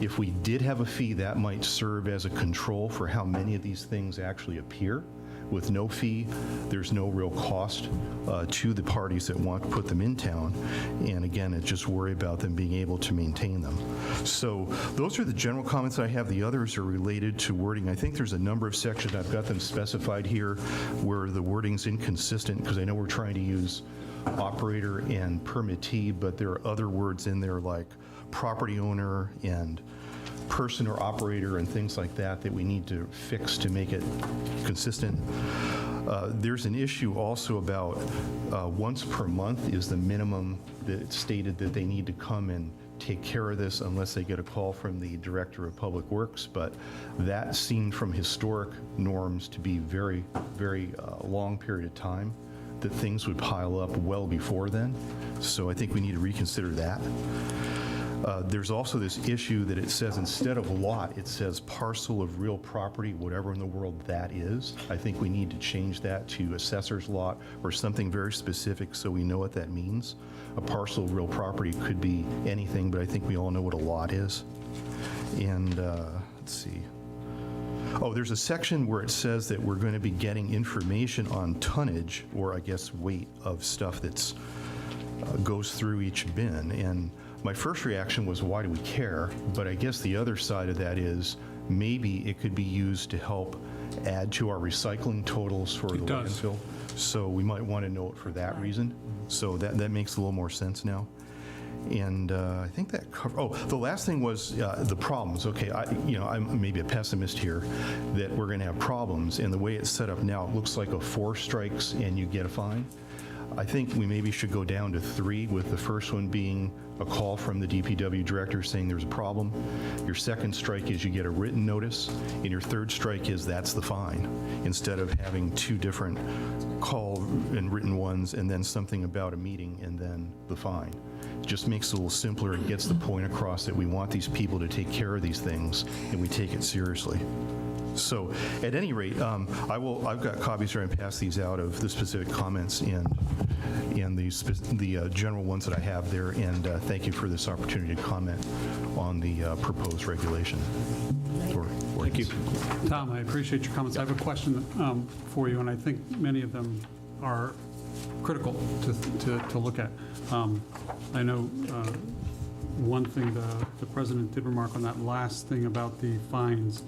If we did have a fee, that might serve as a control for how many of these things actually appear. With no fee, there's no real cost to the parties that want to put them in town. And again, it's just worry about them being able to maintain them. So those are the general comments I have. The others are related to wording. I think there's a number of sections, I've got them specified here, where the wording's inconsistent, because I know we're trying to use operator and permittee, but there are other words in there like property owner and person or operator and things like that that we need to fix to make it consistent. There's an issue also about once per month is the minimum that it's stated that they need to come and take care of this unless they get a call from the Director of Public Works, but that seemed from historic norms to be very, very long period of time, that things would pile up well before then. So I think we need to reconsider that. There's also this issue that it says instead of lot, it says parcel of real property, whatever in the world that is. I think we need to change that to assessor's lot or something very specific so we know what that means. A parcel of real property could be anything, but I think we all know what a lot is. And let's see. Oh, there's a section where it says that we're going to be getting information on tonnage, or I guess weight of stuff that's goes through each bin. And my first reaction was, why do we care? But I guess the other side of that is maybe it could be used to help add to our recycling totals for the landfill. So we might want to know it for that reason. So that makes a little more sense now. And I think that oh, the last thing was the problems. Okay, I'm maybe a pessimist here that we're going to have problems. And the way it's set up now, it looks like a 4 strikes and you get a fine. I think we maybe should go down to 3, with the first one being a call from the DPW director saying there's a problem. Your second strike is you get a written notice, and your third strike is that's the fine, instead of having 2 different call and written ones and then something about a meeting and then the fine. It just makes it a little simpler and gets the point across that we want these people to take care of these things and we take it seriously. So at any rate, I've got copies here and pass these out of the specific comments and the general ones that I have there, and thank you for this opportunity to comment on the proposed regulation. Thank you. Tom, I appreciate your comments. I have a question for you, and I think many of them are critical to look at. I know one thing the president did remark on that last thing about the fines.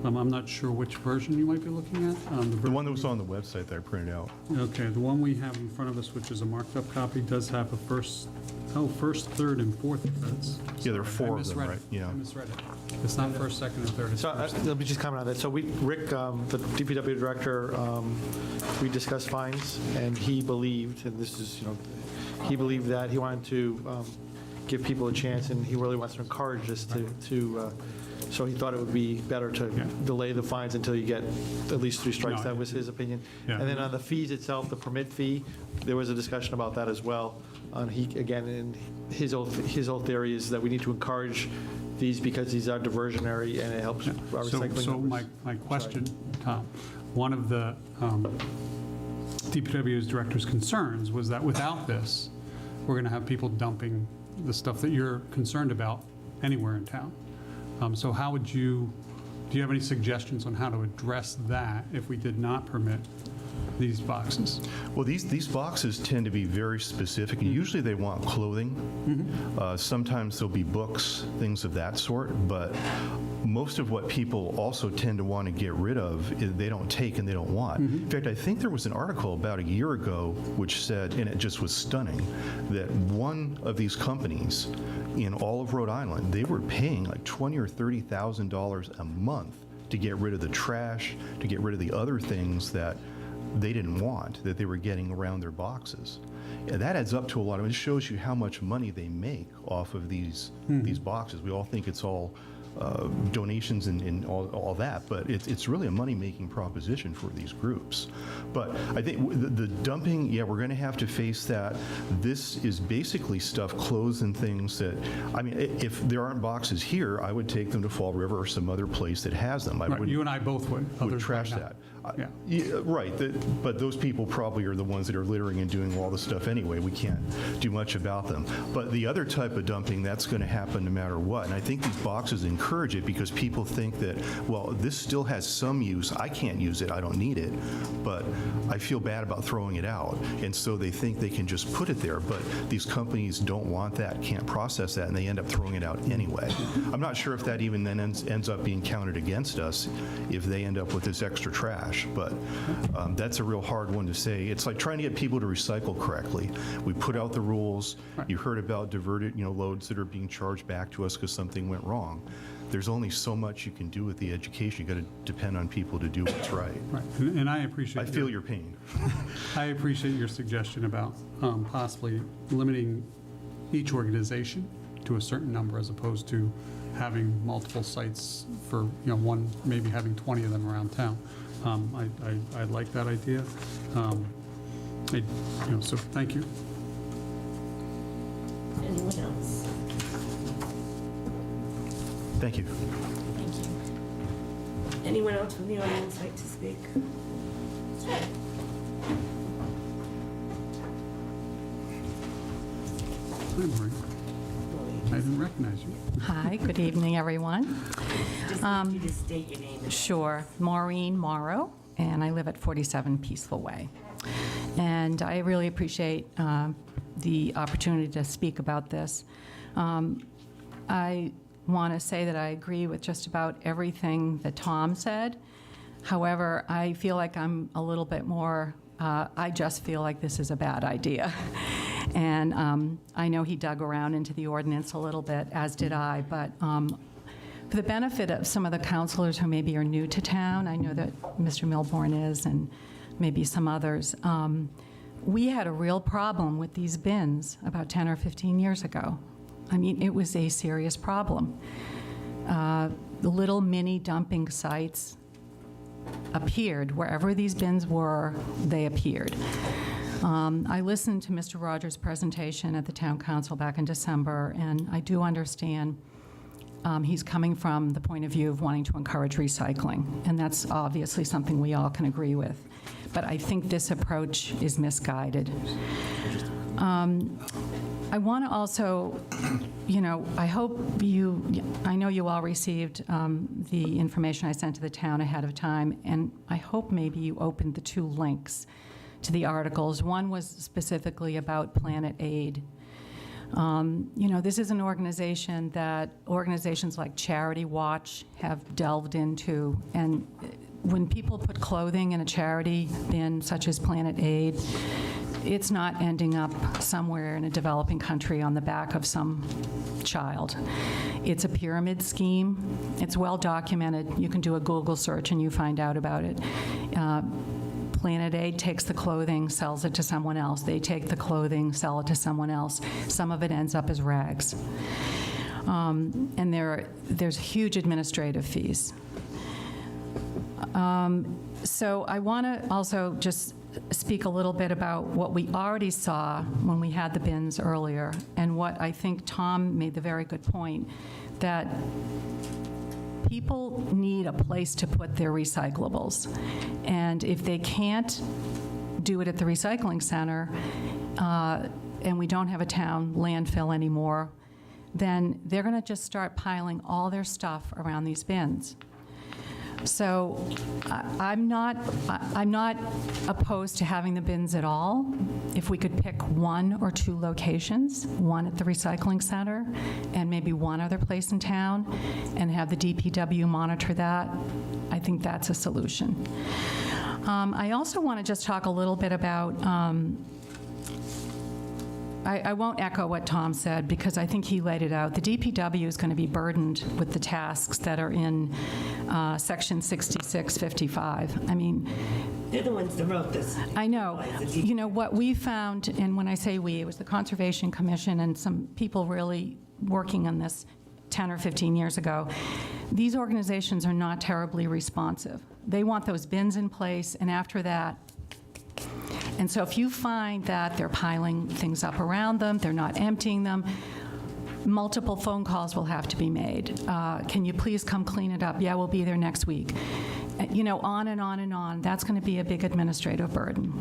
I'm not sure which version you might be looking at. The one that was on the website that I printed out. Okay, the one we have in front of us, which is a marked up copy, does have a first, third, and fourth offense. Yeah, there are 4 of them, right? Yeah. I misread it. It's not first, second, and third. It's So first. let me just comment on that. So Rick, the DPW director, we discussed fines, and he believed, and this is, he believed that he wanted to give people a chance, and he really wants to encourage us to so he thought it would be better to delay the fines until you get at least 3 strikes. That was his opinion. Yeah. And then on the fees itself, the permit fee, there was a discussion about that as well. He, again, in his whole theory is that we need to encourage these because these are diversionary and it helps our recycling. So numbers. my question, Tom, one of the DPW's director's concerns was that without this, we're going to have people dumping the stuff that you're concerned about anywhere in town. So how would do you have any suggestions on how to address that if we did not permit these boxes? Well, these boxes tend to be very specific. Usually they want clothing. Sometimes there'll be books, things of that sort, but most of what people also tend to want to get rid of, they don't take and they don't want. In fact, I think there was an article about a year ago which said, and it just was stunning, that one of these companies in all of Rhode Island, they were paying like $20,000 or $30,000 a month to get rid of the trash, to get rid of the other things that they didn't want, that they were getting around their boxes. And that adds up to a lot of, it shows you how much money they make off of these boxes. We all think it's all donations and all that, but it's really a money-making proposition for these groups. But I think the dumping, yeah, we're going to have to face that. This is basically stuff, clothes and things that, I mean, if there aren't boxes here, I would take them to Fall River or some other place that has them. Right, you and I both would. Would trash that. Yeah, right, but those people probably are the ones that are littering and doing all the stuff anyway. We can't do much about them. But the other type of dumping, that's going to happen no matter what. And I think these boxes encourage it because people think that, well, this still has some use. I can't use it. I don't need it. But I feel bad about throwing it out. And so they think they can just put it there. But these companies don't want that, can't process that, and they end up throwing it out anyway. I'm not sure if that even then ends up being counted against us if they end up with this extra trash. But that's a real hard one to say. It's like trying to get people to recycle correctly. We put out the rules. You heard about diverted, loads that are being charged back to us because something went wrong. There's only so much you can do with the education. You got to depend on people to do what's right. Right, and I appreciate. I feel your pain. I appreciate your suggestion about possibly limiting each organization to a certain number as opposed to having multiple sites for, one, maybe having 20 of them around town. I like that idea. So thank you. Anyone else? Thank you. Thank you. Anyone else from the audience like to speak? Hi, Maureen. I didn't recognize you. Hi, good evening, everyone. Just need you to state your name. Sure, Maureen Morrow, and I live at 47 Peaceful Way. And I really appreciate the opportunity to speak about this. I want to say that I agree with just about everything that Tom said. However, I feel like I'm a little bit more, I just feel like this is a bad idea. And I know he dug around into the ordinance a little bit, as did I, but for the benefit of some of the councilors who maybe are new to town, I know that Mr. Milbourne is, and maybe some others, we had a real problem with these bins about 10 or 15 years ago. I mean, it was a serious problem. The little mini dumping sites appeared. Wherever these bins were, they appeared. I listened to Mr. Rogers' presentation at the Town Council back in December, and I do understand he's coming from the point of view of wanting to encourage recycling, and that's obviously something we all can agree with. But I think this approach is misguided. I want to also, I hope I know you all received the information I sent to the town ahead of time, and I hope maybe you opened the 2 links to the articles. One was specifically about Planet Aid. This is an organization that organizations like Charity Watch have delved into, and when people put clothing in a charity bin, such as Planet Aid, it's not ending up somewhere in a developing country on the back of some child. It's a pyramid scheme. It's well documented. You can do a Google search and you find out about it. Planet Aid takes the clothing, sells it to someone else. They take the clothing, sell it to someone else. Some of it ends up as rags. And there's huge administrative fees. So I want to also just speak a little bit about what we already saw when we had the bins earlier, and what I think Tom made the very good point, that people need a place to put their recyclables. And if they can't do it at the recycling center, and we don't have a town landfill anymore, then they're going to just start piling all their stuff around these bins. So I'm not opposed to having the bins at all. If we could pick 1 or 2 locations, one at the recycling center and maybe one other place in town, and have the DPW monitor that, I think that's a solution. I also want to just talk a little bit about, I won't echo what Tom said, because I think he laid it out. The DPW is going to be burdened with the tasks that are in Section 6655. I mean, They're the ones that wrote this. I know. What we found, and when I say we, it was the Conservation Commission and some people really working on this 10 or 15 years ago. These organizations are not terribly responsive. They want those bins in place, and after that, and so if you find that they're piling things up around them, they're not emptying them, multiple phone calls will have to be made. Can you please come clean it up? Yeah, we'll be there next week. On and on and on. That's going to be a big administrative burden.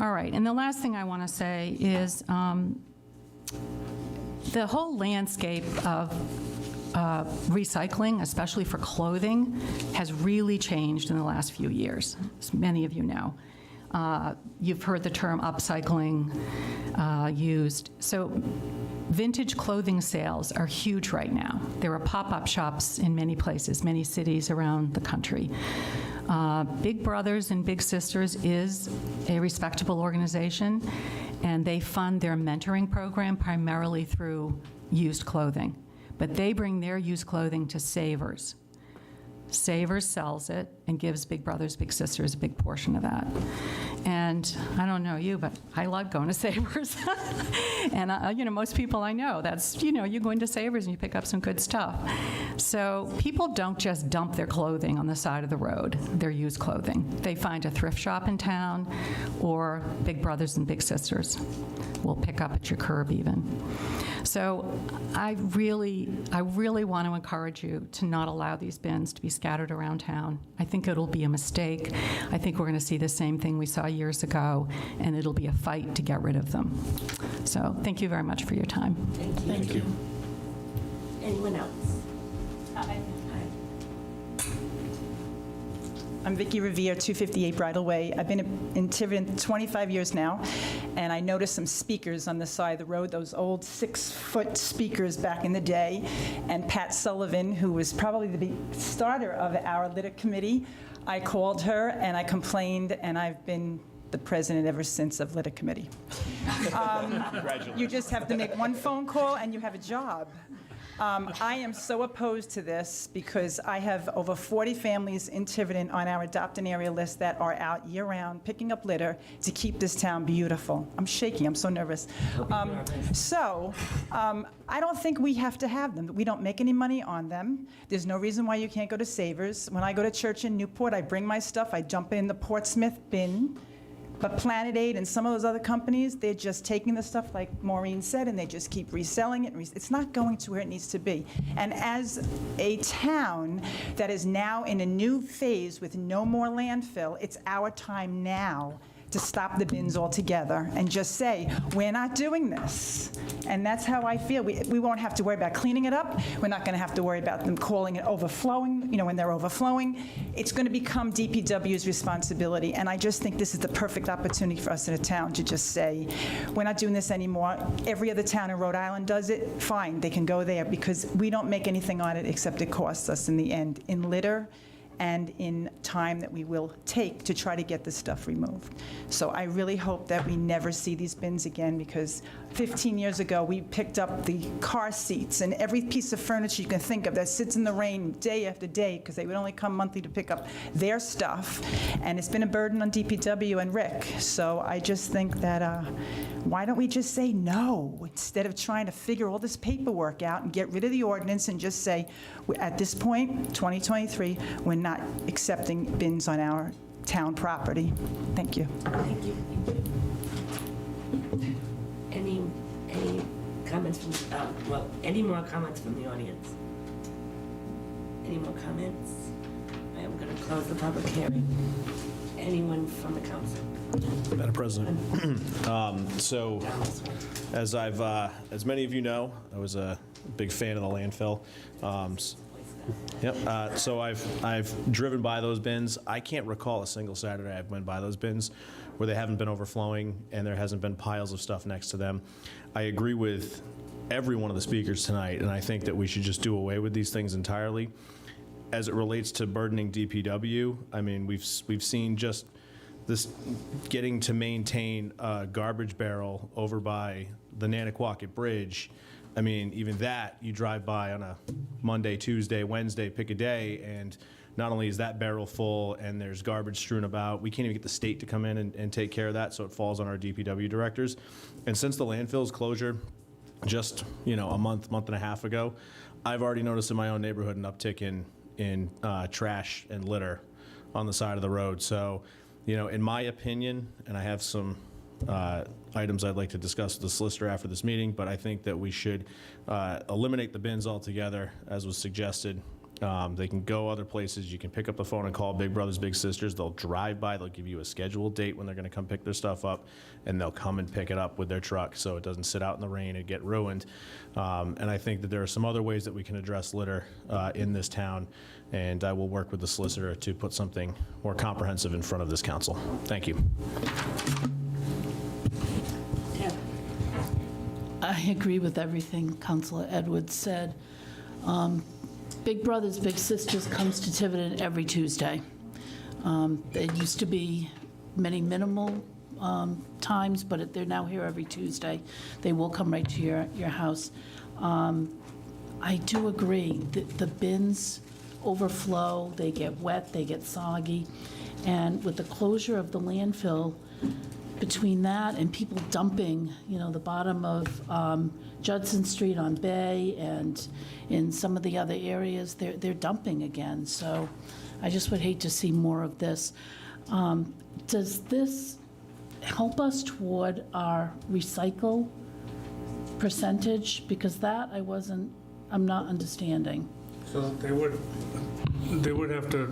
All right, and the last thing I want to say is the whole landscape of recycling, especially for clothing, has really changed in the last few years, as many of you know. You've heard the term upcycling used. So vintage clothing sales are huge right now. There are pop-up shops in many places, many cities around the country. Big Brothers and Big Sisters is a respectable organization, and they fund their mentoring program primarily through used clothing. But they bring their used clothing to Savers. Savers sells it and gives Big Brothers Big Sisters a big portion of that. And I don't know you, but I love going to Savers. And, most people I know, that's, you go into Savers and you pick up some good stuff. So people don't just dump their clothing on the side of the road, their used clothing. They find a thrift shop in town, or big brothers and big sisters will pick up at your curb even. So I really want to encourage you to not allow these bins to be scattered around town. I think it'll be a mistake. I think we're going to see the same thing we saw years ago, and it'll be a fight to get rid of them. So thank you very much for your time. Thank you. Anyone else? I'm Vicki Revere, 258 Bridal Way. I've been in Tiverton 25 years now, and I noticed some speakers on the side of the road, those old 6-foot speakers back in the day. And Pat Sullivan, who was probably the starter of our litter committee, I called her and I complained, and I've been the president ever since of litter committee. You just have to make one phone call and you have a job. I am so opposed to this because I have over 40 families in Tiverton on our adopt an area list that are out year-round picking up litter to keep this town beautiful. I'm shaking, I'm so nervous. I don't think we have to have them. We don't make any money on them. There's no reason why you can't go to Savers. When I go to church in Newport, I bring my stuff, I dump it in the Portsmouth bin. But Planet Aid and some of those other companies, they're just taking the stuff, like Maureen said, and they just keep reselling it. It's not going to where it needs to be. And as a town that is now in a new phase with no more landfill, it's our time now to stop the bins altogether and just say, we're not doing this. And that's how I feel. We won't have to worry about cleaning it up. We're not going to have to worry about them calling it overflowing, when they're overflowing. It's going to become DPW's responsibility. And I just think this is the perfect opportunity for us in a town to just say, we're not doing this anymore. Every other town in Rhode Island does it. Fine, they can go there, because we don't make anything on it except it costs us in the end in litter and in time that we will take to try to get this stuff removed. So I really hope that we never see these bins again, because 15 years ago, we picked up the car seats and every piece of furniture you can think of that sits in the rain day after day, because they would only come monthly to pick up their stuff. And it's been a burden on DPW and Rick. So I just think that, why don't we just say no, instead of trying to figure all this paperwork out and get rid of the ordinance and just say, at this point, 2023, we're not accepting bins on our town property. Thank you. Thank you. Any comments from, any more comments from the audience? Any more comments? I am going to close the public hearing. Anyone from the council? Madam President, so as many of you know, I was a big fan of the landfill. So I've driven by those bins. I can't recall a single Saturday I've went by those bins where they haven't been overflowing and there hasn't been piles of stuff next to them. I agree with every one of the speakers tonight, and I think that we should just do away with these things entirely. As it relates to burdening DPW, I mean, we've seen just this getting to maintain a garbage barrel over by the Nanaquacket Bridge. I mean, even that, you drive by on a Monday, Tuesday, Wednesday, pick a day, and not only is that barrel full and there's garbage strewn about, we can't even get the state to come in and take care of that, so it falls on our DPW directors. And since the landfill's closure, just a month and a half ago, I've already noticed in my own neighborhood an uptick in trash and litter on the side of the road. So, in my opinion, and I have some items I'd like to discuss with the solicitor after this meeting, but I think that we should eliminate the bins altogether, as was suggested. They can go other places. You can pick up the phone and call Big Brothers Big Sisters. They'll drive by. They'll give you a scheduled date when they're going to come pick their stuff up, and they'll come and pick it up with their truck so it doesn't sit out in the rain and get ruined. And I think that there are some other ways that we can address litter in this town, and I will work with the solicitor to put something more comprehensive in front of this council. Thank you. I agree with everything Councilor Edwards said. Big Brothers Big Sisters comes to Tiverton every Tuesday. There used to be many minimal times, but they're now here every Tuesday. They will come right to your house. I do agree that the bins overflow, they get wet, they get soggy, and with the closure of the landfill, between that and people dumping, the bottom of Judson Street on Bay and in some of the other areas, they're dumping again. So I just would hate to see more of this. Does this help us toward our recycle percentage? Because that I'm not understanding. So they would have to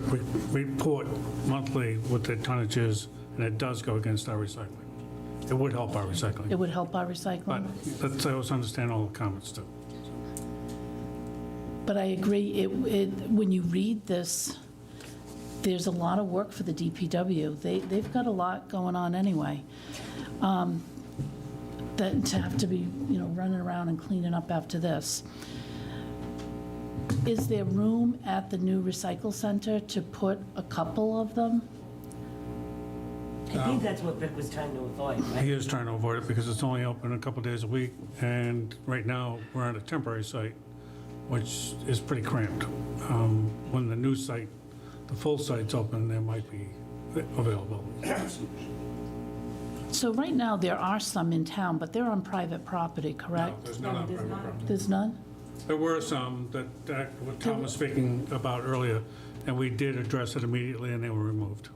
report monthly what their tonnage is, and it does go against our recycling. It would help our recycling. It would help our recycling? But let's always understand all the comments too. But I agree, when you read this, there's a lot of work for the DPW. They've got a lot going on anyway. That to have to be, running around and cleaning up after this. Is there room at the new recycle center to put a couple of them? I think that's what Vic was trying to avoid, right? He is trying to avoid it because it's only open a couple days a week, and right now, we're at a temporary site, which is pretty cramped. When the new site, the full site's open, there might be available. So right now, there are some in town, but they're on private property, correct? There's none on private property. There's none? There were some that what Tom was speaking about earlier, and we did address it immediately, and they were removed.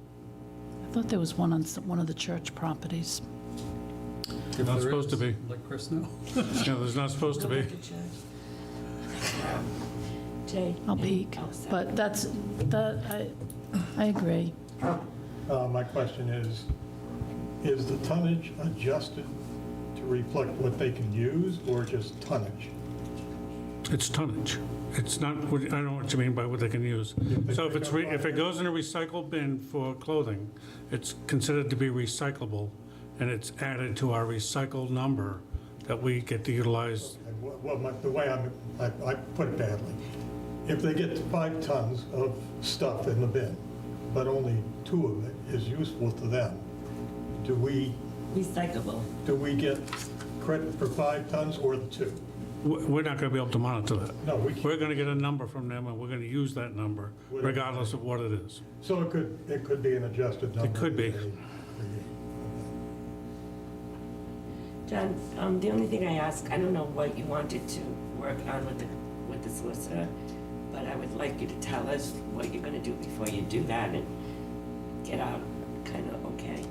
I thought there was one on one of the church properties. If Not there supposed to is, be. let Chris know. No, there's not supposed to be. Jay? I'll peek, but I agree. My question is the tonnage adjusted to reflect what they can use or just tonnage? It's tonnage. It's not, I don't know what you mean by what they can use. So if it goes in a recycle bin for clothing, it's considered to be recyclable, and it's added to our recycled number that we get to utilize. Well, the way I put it badly, if they get 5 tons of stuff in the bin, but only 2 of it is useful to them, do we get credit for 5 tons or the 2? We're not going to be able to monitor that. No, we can't. We're going to get a number from them, and we're going to use that number regardless of what it is. So it could be an adjusted number? It could be. John, the only thing I ask, I don't know what you wanted to work on with the solicitor, but I would like you to tell us what you're gonna do before you do that and get out kind of okay.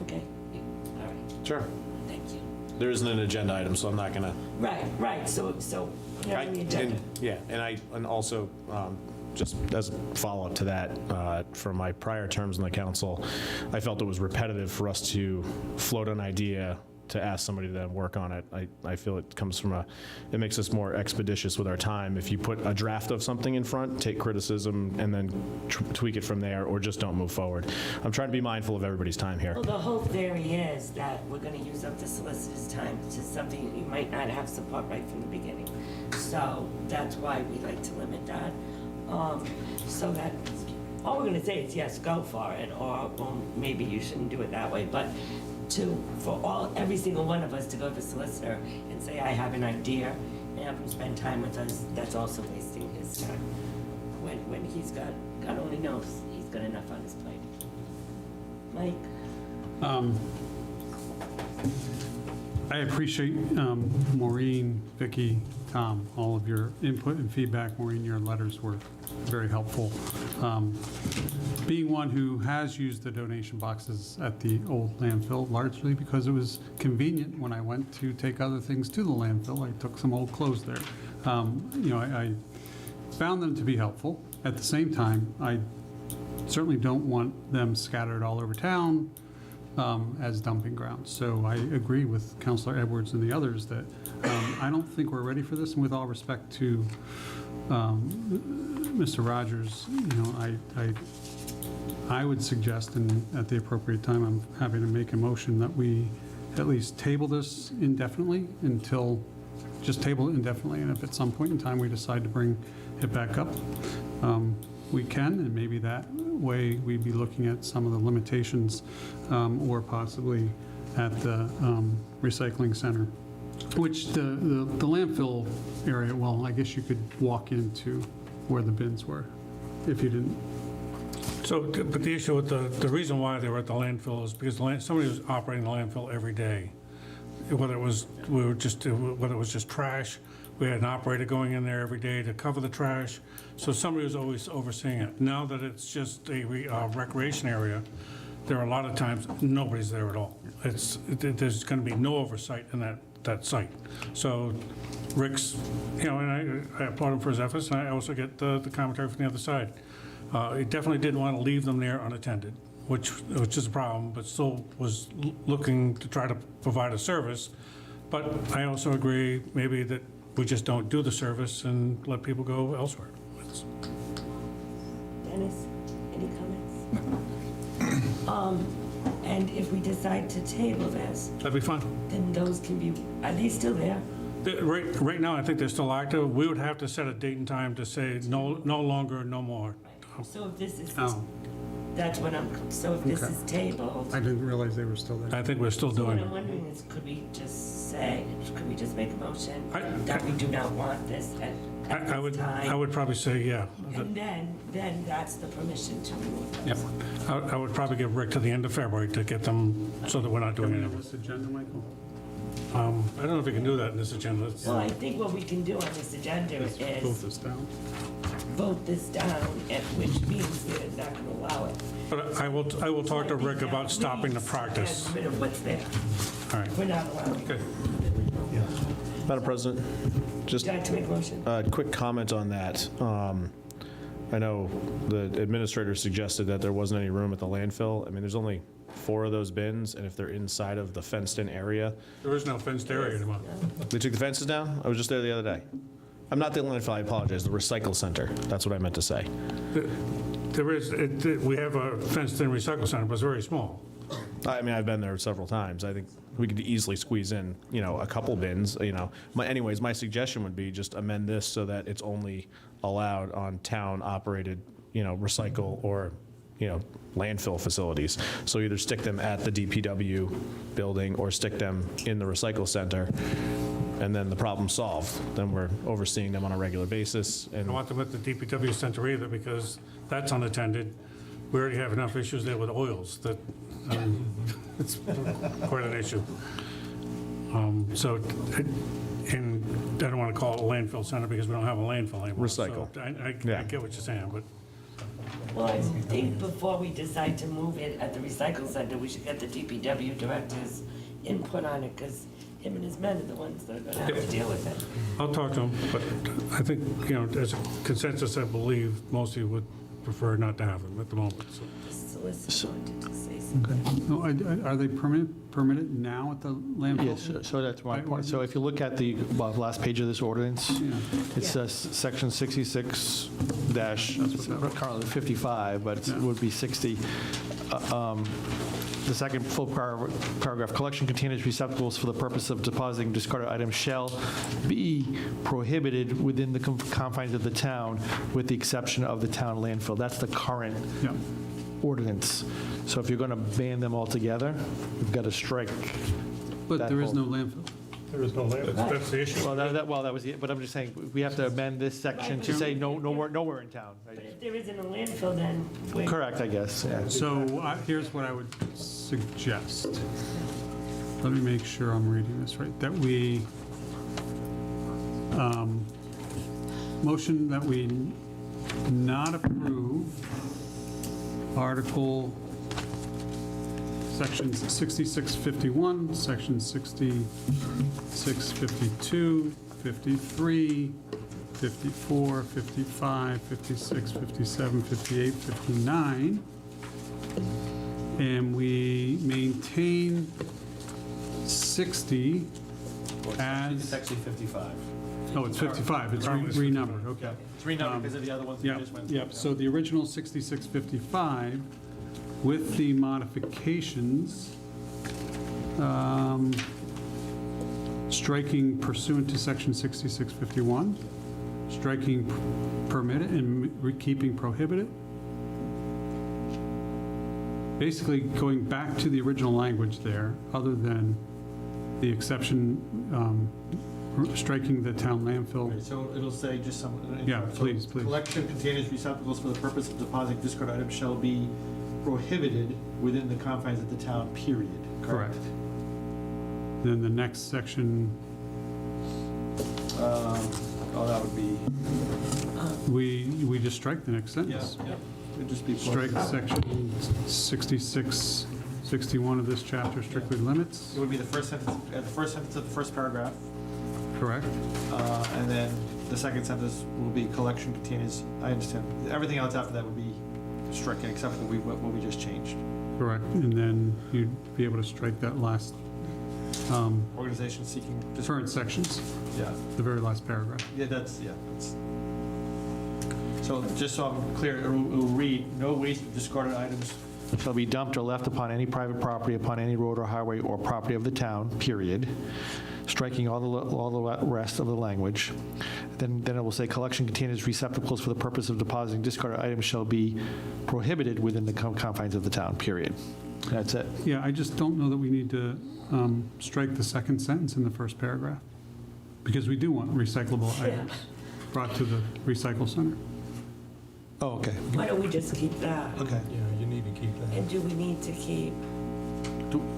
Okay, all right. Sure. Thank you. There isn't an agenda item, so I'm not gonna. Right, so put it on the agenda. And also, just as a follow-up to that, from my prior terms on the council, I felt it was repetitive for us to float an idea to ask somebody to then work on it. I feel it comes from it makes us more expeditious with our time. If you put a draft of something in front, take criticism, and then tweak it from there, or just don't move forward. I'm trying to be mindful of everybody's time here. Well, the whole theory is that we're gonna use up the solicitor's time to something you might not have support right from the beginning. So that's why we like to limit that. So that all we're gonna say is, yes, go for it, or maybe you shouldn't do it that way, but for every single one of us to go to the solicitor and say, I have an idea, and have him spend time with us, that's also wasting his time. When he's got, God only knows, he's got enough on his plate. Mike? I appreciate Maureen, Vicki, Tom, all of your input and feedback. Maureen, your letters were very helpful. Being one who has used the donation boxes at the old landfill, largely because it was convenient when I went to take other things to the landfill. I took some old clothes there. I found them to be helpful. At the same time, I certainly don't want them scattered all over town as dumping grounds. So I agree with Councilor Edwards and the others that I don't think we're ready for this. And with all respect to Mr. Rogers, I would suggest, and at the appropriate time, I'm happy to make a motion that we at least table this indefinitely just table it indefinitely. And if at some point in time we decide to bring it back up, we can, and maybe that way we'd be looking at some of the limitations or possibly at the recycling center, which the landfill area, well, I guess you could walk into where the bins were if you didn't. So, but the issue with the reason why they were at the landfill is because somebody was operating the landfill every day. Whether it was just trash, we had an operator going in there every day to cover the trash. So somebody was always overseeing it. Now that it's just a recreation area, there are a lot of times nobody's there at all. There's going to be no oversight in that site. So Rick's, and I applaud him for his efforts, and I also get the commentary from the other side. He definitely didn't want to leave them there unattended, which is a problem, but still was looking to try to provide a service. But I also agree maybe that we just don't do the service and let people go elsewhere. Dennis, any comments? And if we decide to table this, That'd be fine. then those can be, are they still there? Right now, I think they're still active. We would have to set a date and time to say no longer, no more. So if this is, Oh. that's what so if this Okay. is tabled, I didn't realize they were still there. I think we're still so doing what it. I'm wondering is, could we just make a motion that we do not want this at I this time? I would probably say, yeah. And then that's the permission to remove Yep. those. I would probably give Rick to the end of February to get them so that we're not doing Do we have anything. this agenda, Michael? I don't know if we can do that in this agenda. Well, I think what we can do on this agenda Vote is this down. vote this down, which means we're not going to allow it. But I will talk to Rick about stopping the practice. Get rid of what's there. All right. We're not allowing it. Okay. Madam President, just Would you like to make a motion? a quick comment on that. I know the administrator suggested that there wasn't any room at the landfill. I mean, there's only 4 of those bins, and if they're inside of the fenced-in area, There is no fenced area anymore. they took the fences down? I was just there the other day. I'm not the landfill, I apologize, the recycle center. That's what I meant to say. There is, we have a fenced-in recycle center, but it's very small. I mean, I've been there several times. I think we could easily squeeze in, a couple bins, Anyways, my suggestion would be just amend this so that it's only allowed on town-operated, recycle or, landfill facilities. So either stick them at the DPW building or stick them in the recycle center, and then the problem's solved. Then we're overseeing them on a regular basis. I And don't want them at the DPW center either because that's unattended. We already have enough issues there with oils that it's quite an issue. And I don't want to call it a landfill center because we don't have a landfill anymore. Recycle. So I get what you're saying, but Well, I think before we decide to move it at the recycle center, we should get the DPW director's input on it, because him and his men are the ones that are going to have to deal with it. I'll talk to him. But I think, as a consensus, I believe most of you would prefer not to have them at the moment. So. The solicitor wanted to say something. No, are they permitted now at the landfill? Yes, so that's my point. So if you look at the last page of this ordinance, it says section 66 dash, currently 55, but it would be 60. The second full paragraph, collection containers, receptacles for the purpose of depositing discarded items shall be prohibited within the confines of the town with the exception of the town landfill. That's the current ordinance. So if you're going to ban them altogether, you've got to strike. But there is no landfill. There is no landfill. That's the issue. Well, that was it, but I'm just saying, we have to amend this section to say nowhere in town. But if there isn't a landfill, then we're... Correct, I guess, yeah. So here's what I would suggest. Let me make sure I'm reading this right. That we, motion that we not approve Article, Sections 6651, Section 6652, 53, 54, 55, 56, 57, 58, 59, and we maintain 60 as... It's actually 55. Oh, it's 55, it's renumbered, okay. It's renumbered because of the other ones that we just went through. Yep, so the original 6655 with the modifications, striking pursuant to section 6651, striking permitted and keeping prohibited. Basically going back to the original language there, other than the exception striking the town landfill. Right, so it'll say just some. Yeah, so please. Collection of containers, receptacles for the purpose of depositing discard items shall be prohibited within the confines of the town, period. Correct. Then the next section, That would be. we just strike the next sentence. Yeah. It'd just be. Strike section 66, 61 of this chapter, strictly limits. It would be the first sentence of the first paragraph, Correct. and then the second sentence will be collection containers. I understand. Everything else after that would be stricken, except for what we just changed. Correct. And then you'd be able to strike that last Organization seeking. current sections, Yeah. the very last paragraph. That's. So just so I'm clear, it will read, no waste of discarded items shall be dumped or left upon any private property, upon any road or highway or property of the town, period. Striking all the rest of the language. Then it will say collection containers, receptacles for the purpose of depositing discarded items shall be prohibited within the confines of the town, period. That's it. Yeah, I just don't know that we need to strike the second sentence in the first paragraph, because we do want recyclable items brought to the recycle center. Oh, okay. Why don't we just keep that? Okay. Yeah, you need to keep that. And do we need to keep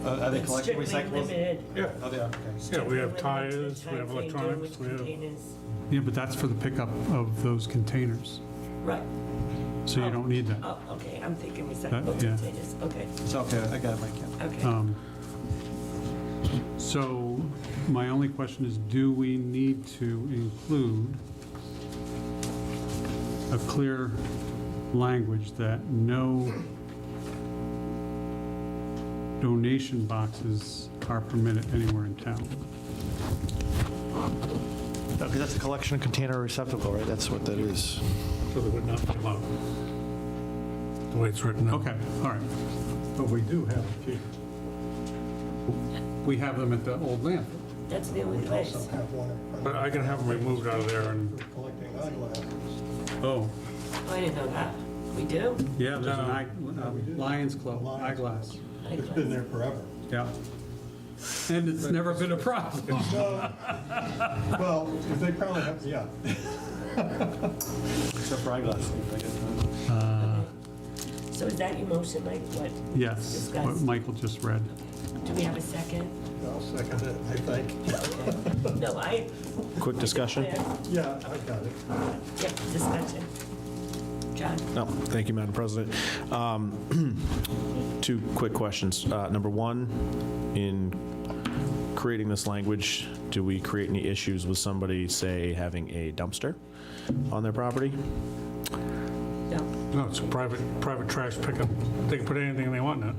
Are they it collecting strictly recyclables? limited? Yeah. Oh, they are, okay. Yeah, we strictly have limited to the tires, we have timeframe during electronics, which we have. containers- Yeah, but that's for the pickup of those containers, Right. so you don't need that. Oh, okay, I'm thinking recyclable yeah. containers, okay, So, okay, I got it, Mike, yeah. okay. So my only question is, do we need to include a clear language that no donation boxes are permitted anywhere in town? Because that's a collection container or receptacle, right? That's what that is. So they would not be allowed, the way it's written now. Okay, all right. But we do have a few. We have them at the old landfill. That's the only place. Also have one in But I can have them removed out of there and, for collecting eyeglasses. Oh, Oh, I didn't know that. We do? yeah, there's an Lions Club eyeglass. It's been there forever. Yeah. And it's never been a problem. No. Well, they probably have, yeah. Except for eyeglasses, I guess. So is that your motion, Mike? What? Yes, Discuss. what Michael just read. Do we have a second? I'll second it, I think. No, I. Quick discussion? Yeah, I got it. Yep, discussion. John? No, thank you, Madam President. Two quick questions. Number one, in creating this language, do we create any issues with somebody, say, having a dumpster on their property? no, it's a private trash pickup. They can put anything they want in it.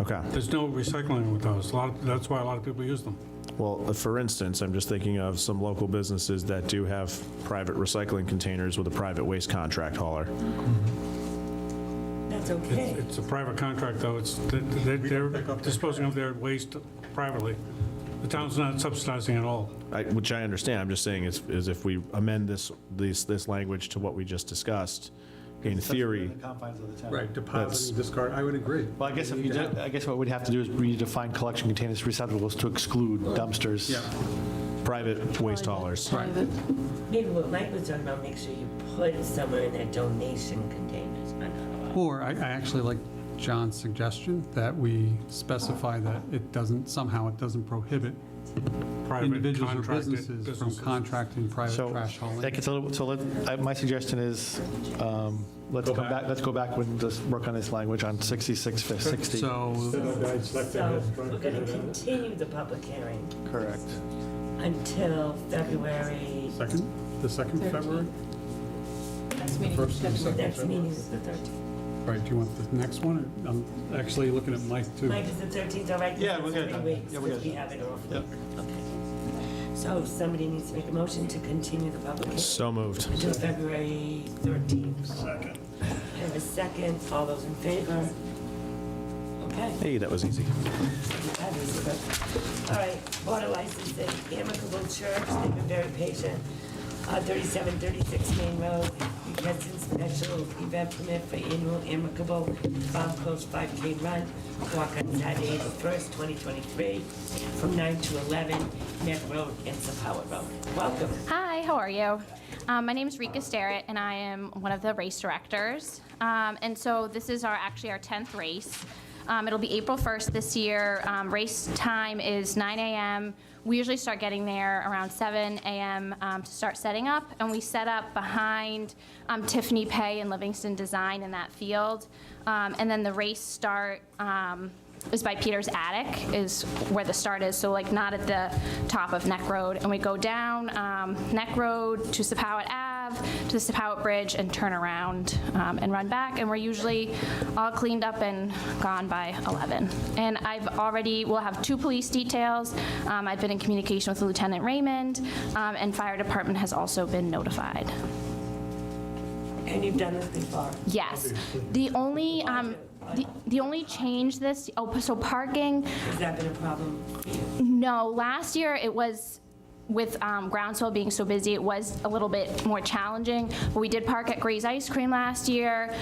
Okay. There's no recycling with those. That's why a lot of people use them. Well, for instance, I'm just thinking of some local businesses that do have private recycling containers with a private waste contract hauler. That's okay. It's a private contract, though. They're disposing of their waste privately. The town's not subsidizing at all. Which I understand. I'm just saying is if we amend this language to what we just discussed, in theory. Within the confines of the town. Right, depositing, discard, I would agree. Well, I guess what we'd have to do is redefine collection containers, receptacles to exclude dumpsters. Yeah. Private waste haulers. Private. Maybe what Mike was talking about, make sure you put it somewhere in their donation containers. I don't know. Or I actually like John's suggestion that we specify that it doesn't prohibit Private individuals or contracted businesses from contracting private So trash hauling. that gets a little, my suggestion is, let's go back and just work on this language on 66, 60. So, So we're going to continue the public hearing Correct. until February. the second February? Next meeting. Next meeting is the 13th. Right, do you want the next one? I'm actually looking at Mike, too. Mike, is the 13th all right? 'Cause Yeah, it's we'll get it 3 done. weeks, Yeah, we'll get 'cause it we have it off. Yep. Okay. So somebody needs to make a motion to continue the public hearing So moved. until February 13th. Second. I have a second. All those in favor? Okay. Hey, that was easy. That is good. All right, water licensing, Amicable Church, they've been very patient. 3736 Main Road, requesting special event permit for annual Amicable Farmcoast 5K run, walk on Saturday, April 1st, 2023, from 9 to 11 Neck Road and Seapowet Road. Welcome. Hi, how are you? My name is Rika Starrett, and I am one of the race directors. And so this is actually our 10th race. It'll be April 1st this year. Race time is 9 a.m. We usually start getting there around 7 a.m. To start setting up, and we set up behind Tiffany Pay and Livingston Design in that field. And then the race start is by Peter's Attic, is where the start is, so like not at the top of Neck Road. And we go down Neck Road to Seapowet Ave, to the Seapowet Bridge, and turn around and run back. And we're usually all cleaned up and gone by 11. And we'll have 2 police details. I've been in communication with Lieutenant Raymond, and fire department has also been notified. And you've done this before? Yes. The only change so parking. Has that been a problem for you? No, last year it was, with Groundswell being so busy, it was a little bit more challenging. But we did park at Gray's Ice Cream last year,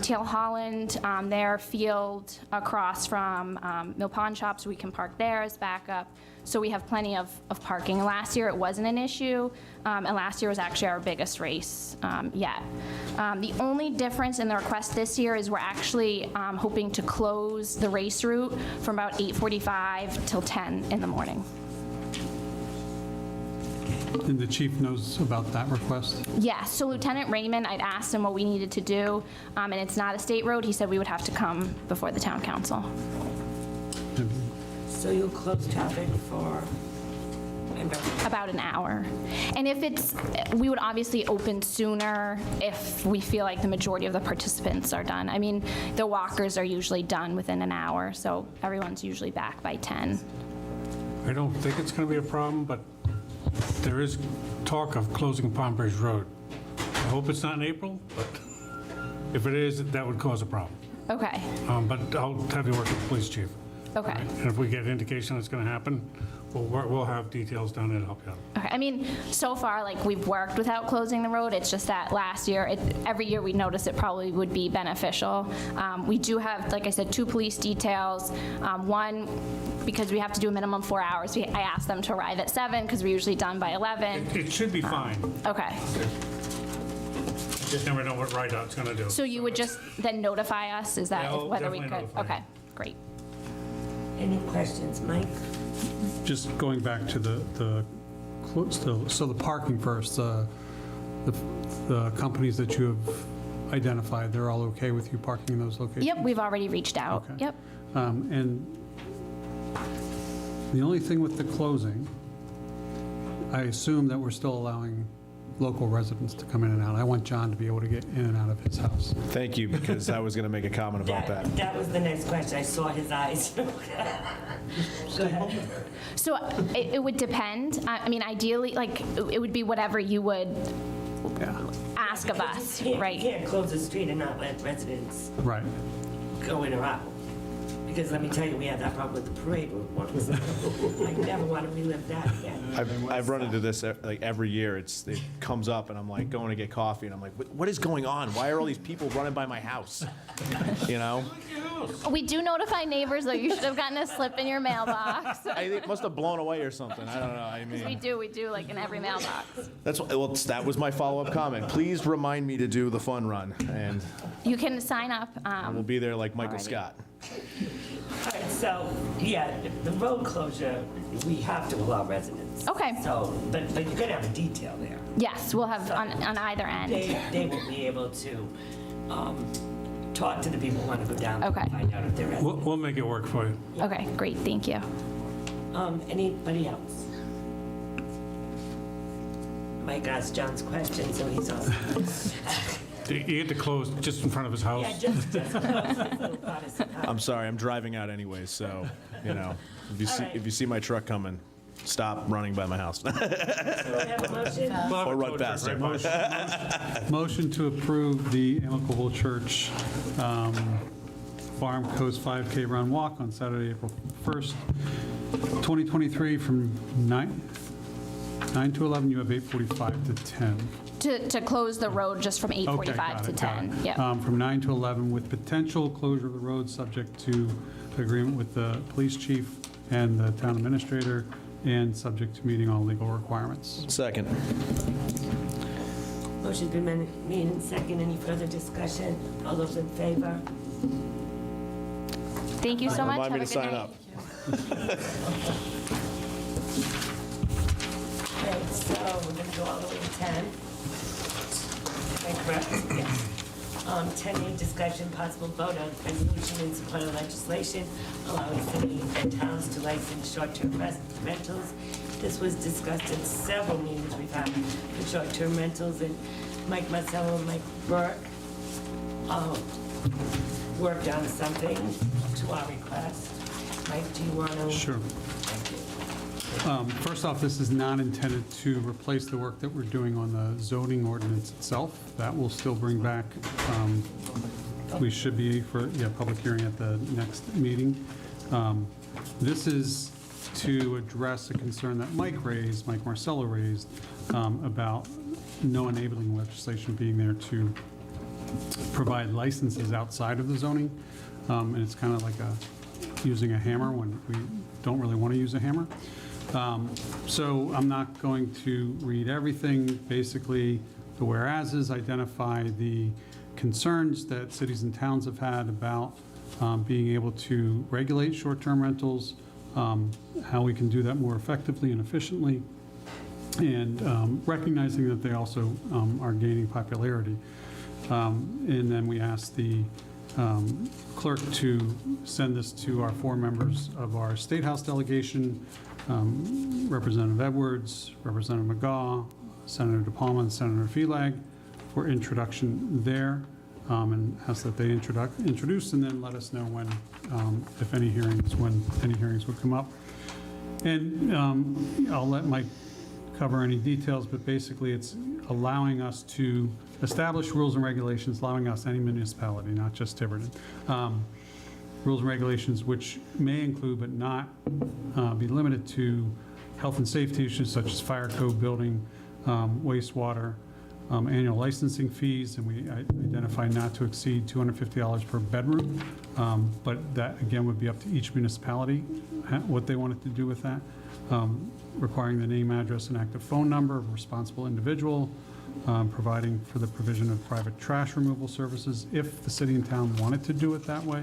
Tail Holland, their field across from Mill Pond Shop, so we can park there as backup. So we have plenty of parking. Last year it wasn't an issue, and last year was actually our biggest race yet. The only difference in the request this year is we're actually hoping to close the race route from about 8:45 till 10 in the morning. And the chief knows about that request? Yes, so Lieutenant Raymond, I'd asked him what we needed to do, and it's not a state road. He said we would have to come before the town council. So you'll close traffic for about an hour. And we would obviously open sooner if we feel like the majority of the participants are done. I mean, the walkers are usually done within an hour, so everyone's usually back by 10. I don't think it's going to be a problem, but there is talk of closing Palm Bridge Road. I hope it's not in April, but if it is, that would cause a problem. Okay. But I'll have to work with the police chief. Okay. And if we get indication it's going to happen, we'll have details down there to help you out. Okay. I mean, so far, like, we've worked without closing the road. It's just that last year, every year we noticed it probably would be beneficial. We do have, like I said, 2 police details. One, because we have to do a minimum 4 hours, I asked them to arrive at 7 because we're usually done by 11. It should be fine. Okay. Just never know what RIDOT's going to do. So you would just then notify us? Is that Yeah, I'll whether we could? definitely notify Okay, great. Any questions, Mike? Just going back to the parking first, the companies that you have identified, they're all okay with you parking in those locations? Yep, we've already reached out. Okay. Yep. And the only thing with the closing, I assume that we're still allowing local residents to come in and out. I want John to be able to get in and out of his house. Thank you, because I was going to make a comment about that. That was the next question. I saw his eyes. Go ahead. So it would depend. I mean, ideally, like, it would be whatever you would ask of us, right? You can't close the street and not let residents Right. go in or out. Because let me tell you, we had that problem with the parade route once. I never want to relive that again. I've run into this like every year. It comes up, and I'm like going to get coffee, and I'm like, what is going on? Why are all these people running by my house? You know? We do notify neighbors, though. You should have gotten a slip in your mailbox. I think it must have blown away or something. I don't know. I mean, we do, like, in every mailbox. that was my follow-up comment. Please remind me to do the fun run, and You can sign up. we'll be there like Michael alrighty. Scott. All right, so, yeah, the road closure, we have to allow residents. Okay. So, but you're going to have a detail there. Yes, we'll have on either end. They will be able to talk to the people who want to go down there and find out if they're residents. We'll make it work for you. Okay, great, thank you. Anybody else? Mike asked John's question, so he's on. You get to close just in front of his house. Yeah, just close. I'm sorry, I'm driving out anyways, so, you know, if you see my truck coming, stop running by my house. So we have a motion? Or run past it. Motion to approve the Amicable Church Farmcoast 5K Run Walk on Saturday, April 1st, 2023 from 9 to 11. You have 8:45 to 10. To close the road just from 8:45 to 10. Yep. From 9 to 11 with potential closure of the road subject to agreement with the police chief and the town administrator and subject to meeting all legal requirements. Second. Motion's been made and second. Any further discussion? All those in favor? Thank you so much. Remind me Have to a good sign night. up. Okay, so we're going to go all the way to 10. Am I correct? Yes. 10A, discussion, possible vote on resolution in support of legislation allowing city and towns to license short-term rentals. This was discussed in several meetings we've had for short-term rentals, and Mike Marcello and Mike Burke worked on something to our request. Mike, do you want to? Sure. First off, this is not intended to replace the work that we're doing on the zoning ordinance itself. That will still bring back, we should be for public hearing at the next meeting. This is to address a concern that Mike Marcello raised, about no enabling legislation being there to provide licenses outside of the zoning. And it's kind of like using a hammer when we don't really want to use a hammer. So I'm not going to read everything. Basically, the whereases identify the concerns that cities and towns have had about being able to regulate short-term rentals, how we can do that more effectively and efficiently, and recognizing that they also are gaining popularity. And then we asked the clerk to send this to our 4 members of our State House delegation, Representative Edwards, Representative McGaugh, Senator DePalma, and Senator Felag, for introduction there, and ask that they introduce and then let us know when, if any hearings, when any hearings would come up. And I'll let Mike cover any details, but basically it's allowing us to establish rules and regulations, allowing us, any municipality, not just Tiverton, rules and regulations which may include but not be limited to health and safety issues such as fire code, building, wastewater, annual licensing fees, and we identify not to exceed $250 per bedroom, but that again would be up to each municipality what they wanted to do with that, requiring the name, address, and active phone number of a responsible individual, providing for the provision of private trash removal services if the city and town wanted to do it that way,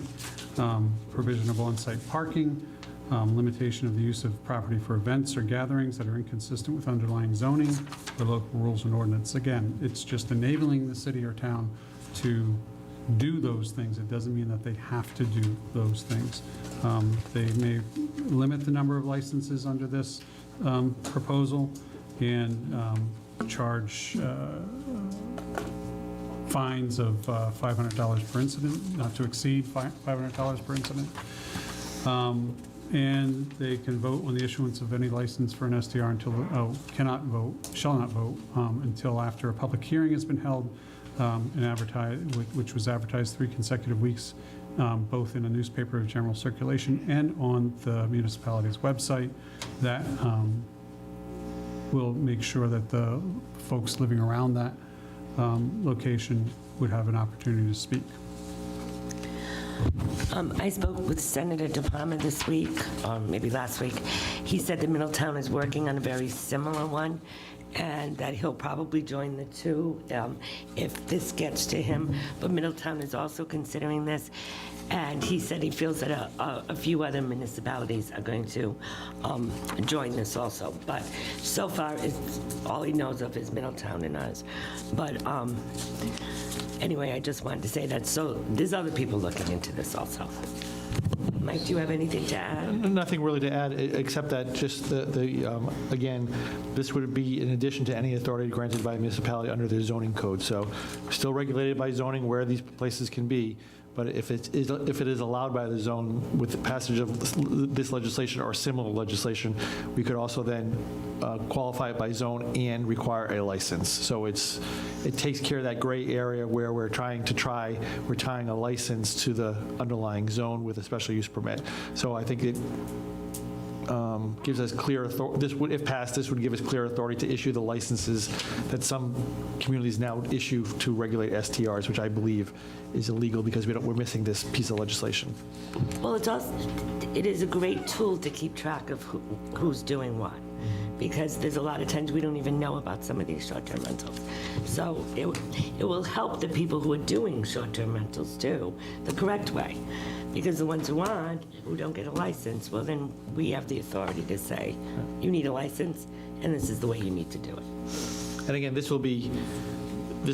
provision of on-site parking, limitation of the use of property for events or gatherings that are inconsistent with underlying zoning or local rules and ordinance. Again, it's just enabling the city or town to do those things. It doesn't mean that they have to do those things. They may limit the number of licenses under this proposal and charge fines of $500 per incident, not to exceed $500 per incident. And they can vote on the issuance of any license for an STR until, shall not vote until after a public hearing has been held and advertised, which was advertised 3 consecutive weeks, both in a newspaper of general circulation and on the municipality's website. That will make sure that the folks living around that location would have an opportunity to speak. I spoke with Senator DePalma this week, or maybe last week. He said that Middletown is working on a very similar one, and that he'll probably join the two if this gets to him. But Middletown is also considering this, and he said he feels that a few other municipalities are going to join this also. But so far, all he knows of is Middletown and us. But anyway, I just wanted to say that. So there's other people looking into this also. Mike, do you have anything to add? Nothing really to add, except that just again, this would be in addition to any authority granted by a municipality under their zoning code. So still regulated by zoning where these places can be. But if it is allowed by the zone with the passage of this legislation or similar legislation, we could also then qualify it by zone and require a license. So it takes care of that gray area where we're tying a license to the underlying zone with a special use permit. So I think gives us clear authority, this would, if passed, this would give us clear authority to issue the licenses that some communities now issue to regulate STRs, which I believe is illegal because we're missing this piece of legislation. Well, it is a great tool to keep track of who's doing what, because there's a lot of times we don't even know about some of these short-term rentals. So it will help the people who are doing short-term rentals too, the correct way. Because the ones who aren't, who don't get a license, well, then we have the authority to say, you need a license, and this is the way you need to do it. And again, this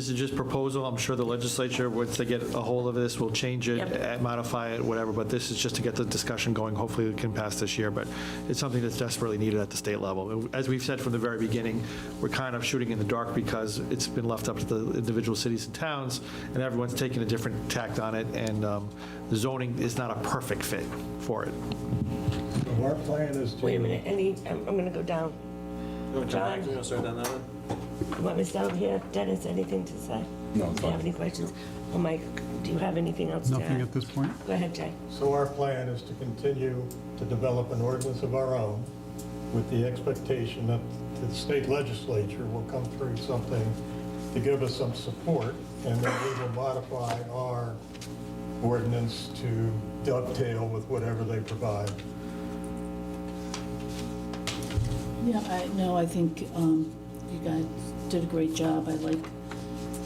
is just proposal. I'm sure the legislature, once they get a hold of this, will change it, modify it, whatever, but this is just to get the discussion going. Hopefully it can pass this year, but it's something that's desperately needed at the state level. As we've said from the very beginning, we're kind of shooting in the dark because it's been left up to the individual cities and towns, and everyone's taking a different tact on it, and the zoning is not a perfect fit for it. So our plan is to... Wait a minute, I'm going to go down. John? You want to start down that one? You want me to start over here? Dennis, anything to say? No. Do you have any questions? Well, Mike, do you have anything else to add? Nothing at this point. Go ahead, Jay. So our plan is to continue to develop an ordinance of our own with the expectation that the state legislature will come through something to give us some support, and then we will modify our ordinance to dovetail with whatever they provide. Yeah, I think you guys did a great job. I like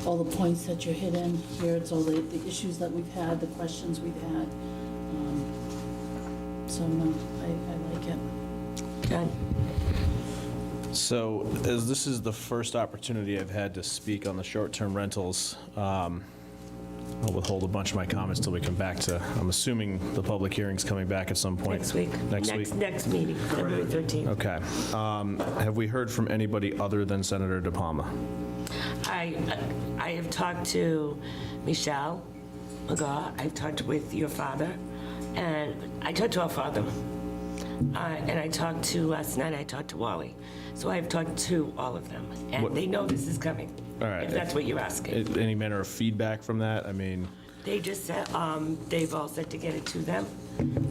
all the points that you're hitting here. It's all the issues that we've had, the questions we've had. So, no, I like it. John? So, as this is the first opportunity I've had to speak on the short-term rentals, I'll withhold a bunch of my comments till we come back to, I'm assuming the public hearing's coming back at some point. Next week. Next week? Next meeting, February 13th. Okay. Have we heard from anybody other than Senator De Palma? I have talked to Michelle McGaw. I've talked with your father, and I talked to our father. And I talked to, last night I talked to Wally. So I've talked to all of them, and they know this is coming. All right. If that's what you're asking. Any manner of feedback from that? I mean... They just said, they've all said to get it to them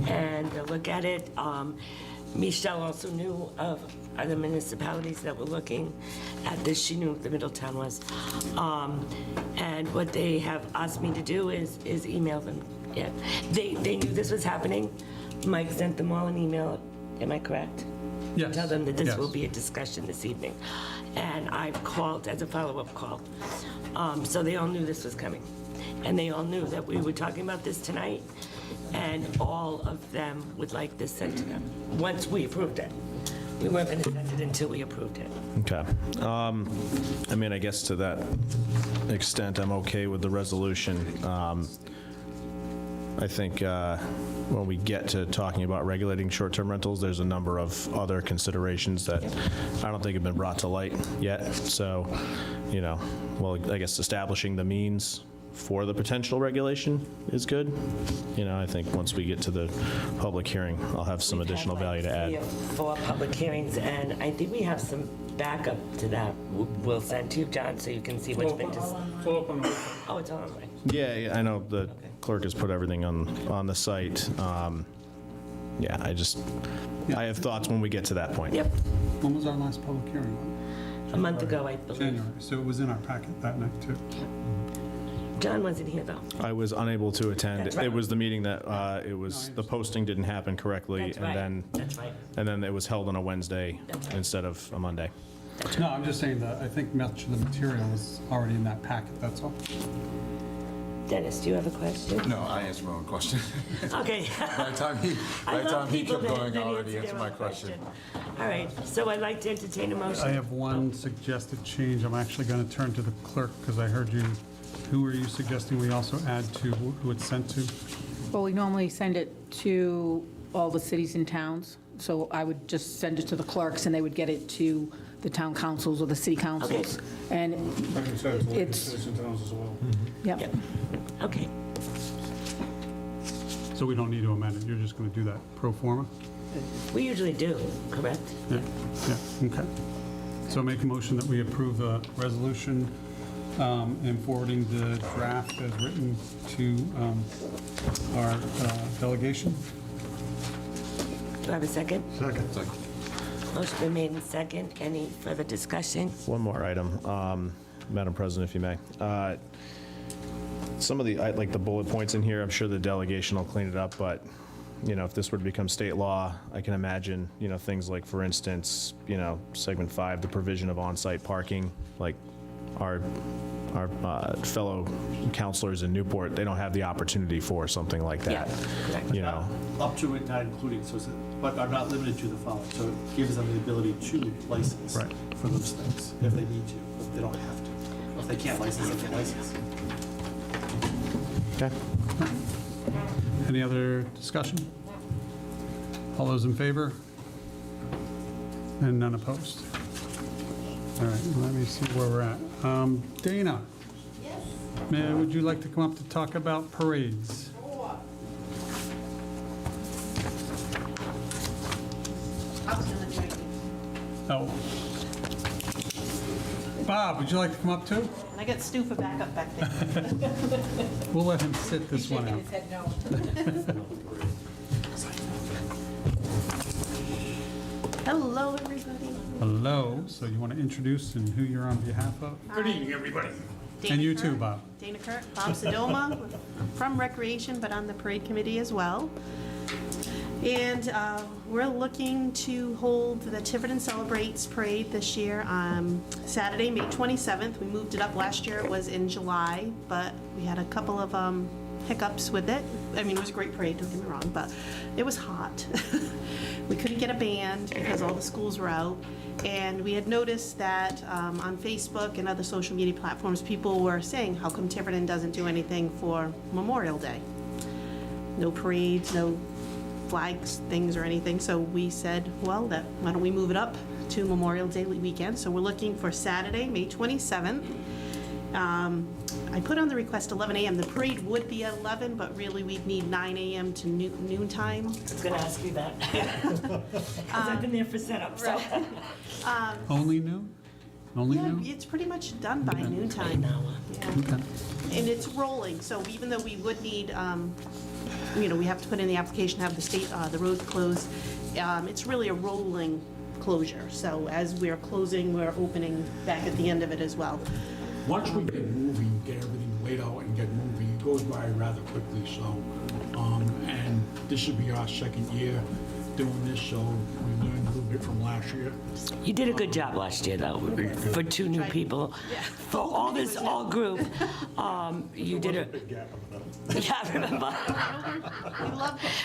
and look at it. Michelle also knew of other municipalities that were looking at this. She knew what the Middletown was. And what they have asked me to do is email them. Yeah, they knew this was happening. Mike sent them all an email. Am I correct? Yes. Tell them that this Yes. will be a discussion this evening. And I've called as a follow-up call. So they all knew this was coming. And they all knew that we were talking about this tonight, and all of them would like this sent to them, once we approved it. We weren't going to send it until we approved it. Okay. I mean, I guess to that extent, I'm okay with the resolution. I think when we get to talking about regulating short-term rentals, there's a number of other considerations that I don't think have been brought to light yet. So, well, I guess establishing the means for the potential regulation is good. I think once we get to the public hearing, I'll have some additional value to add. 3 or 4 public hearings, and I think we have some backup to that. We'll send to you, John, so you can see what's been just. Oh, it's on, right? Yeah, I know the clerk has put everything on the site. Yeah, I have thoughts when we get to that point. Yep. When was our last public hearing? A month ago, I believe. January, so it was in our packet that night, too. John wasn't here, though. I was unable to attend. That's right. It was the meeting that the posting didn't happen correctly, That's right. That's right. and then it was held on a Wednesday instead of a Monday. No, I'm just saying that I think much of the material is already in that packet, that's all. Dennis, do you have a question? No, I answered my own question. Okay. By the time he kept going, I already answered my question. All right, so I'd like to entertain a motion. I have one suggested change. I'm actually going to turn to the clerk because I heard you. Who are you suggesting we also add to who it's sent to? Well, we normally send it to all the cities and towns, so I would just send it to the clerks, and they would get it to the town councils or the city councils. And I can send it to it's, citizen towns as well. yep. Okay. So we don't need to amend it. You're just going to do that pro forma? We usually do, correct? Yeah, okay. So make a motion that we approve the resolution and forwarding the draft as written to our delegation. Do I have a second? Second. Motion been made in second. Any further discussion? One more item, Madam President, if you may. Some of the, like the bullet points in here, I'm sure the delegation will clean it up, but, if this were to become state law, I can imagine, things like, for instance, segment 5, the provision of on-site parking, like our fellow councilors in Newport, they don't have the opportunity for something like that. Up to and not including, but are not limited to the following. So it gives them the ability to license for those things if they need to, but they don't have to. If they can't license, they can't license. Okay. Any other discussion? All those in favor? And none opposed? All right, let me see where we're at. Dana? Yes? Would you like to come up to talk about parades? Oh. Bob, would you like to come up too? I got Stu for backup back there. We'll let him sit this one out. He's shaking his head no. Hello, everybody. Hello, so you want to introduce and who you're on behalf of? Good evening, everybody. And you too, Bob. Dana Kurt, Bob Sodoma, from Recreation, but on the parade committee as well. And we're looking to hold the Tiverton Celebrates Parade this year on Saturday, May 27th. We moved it up last year. It was in July, but we had a couple of hiccups with it. I mean, it was a great parade, don't get me wrong, but it was hot. We couldn't get a band because all the schools were out. And we had noticed that on Facebook and other social media platforms, people were saying, how come Tiverton doesn't do anything for Memorial Day? No parades, no flags, things or anything. So we said, well, why don't we move it up to Memorial Day weekend? So we're looking for Saturday, May 27th. I put on the request 11 a.m. The parade would be at 11, but really we'd need 9 a.m. to noon time. I was going to ask you that. Because I've been there for setup. So. Only noon? Only noon? It's pretty much done by noon time. Yeah. Okay. And it's rolling, so even though we would need, we have to put in the application, have the roads closed, it's really a rolling closure. So as we're closing, we're opening back at the end of it as well. Once we get moving, get everything laid out and get moving, it goes by rather quickly, so, and this should be our second year doing this, so we learned a little bit from last year. You did a good job last year, though, for 2 new people. For all group, you did a... Yeah, I remember.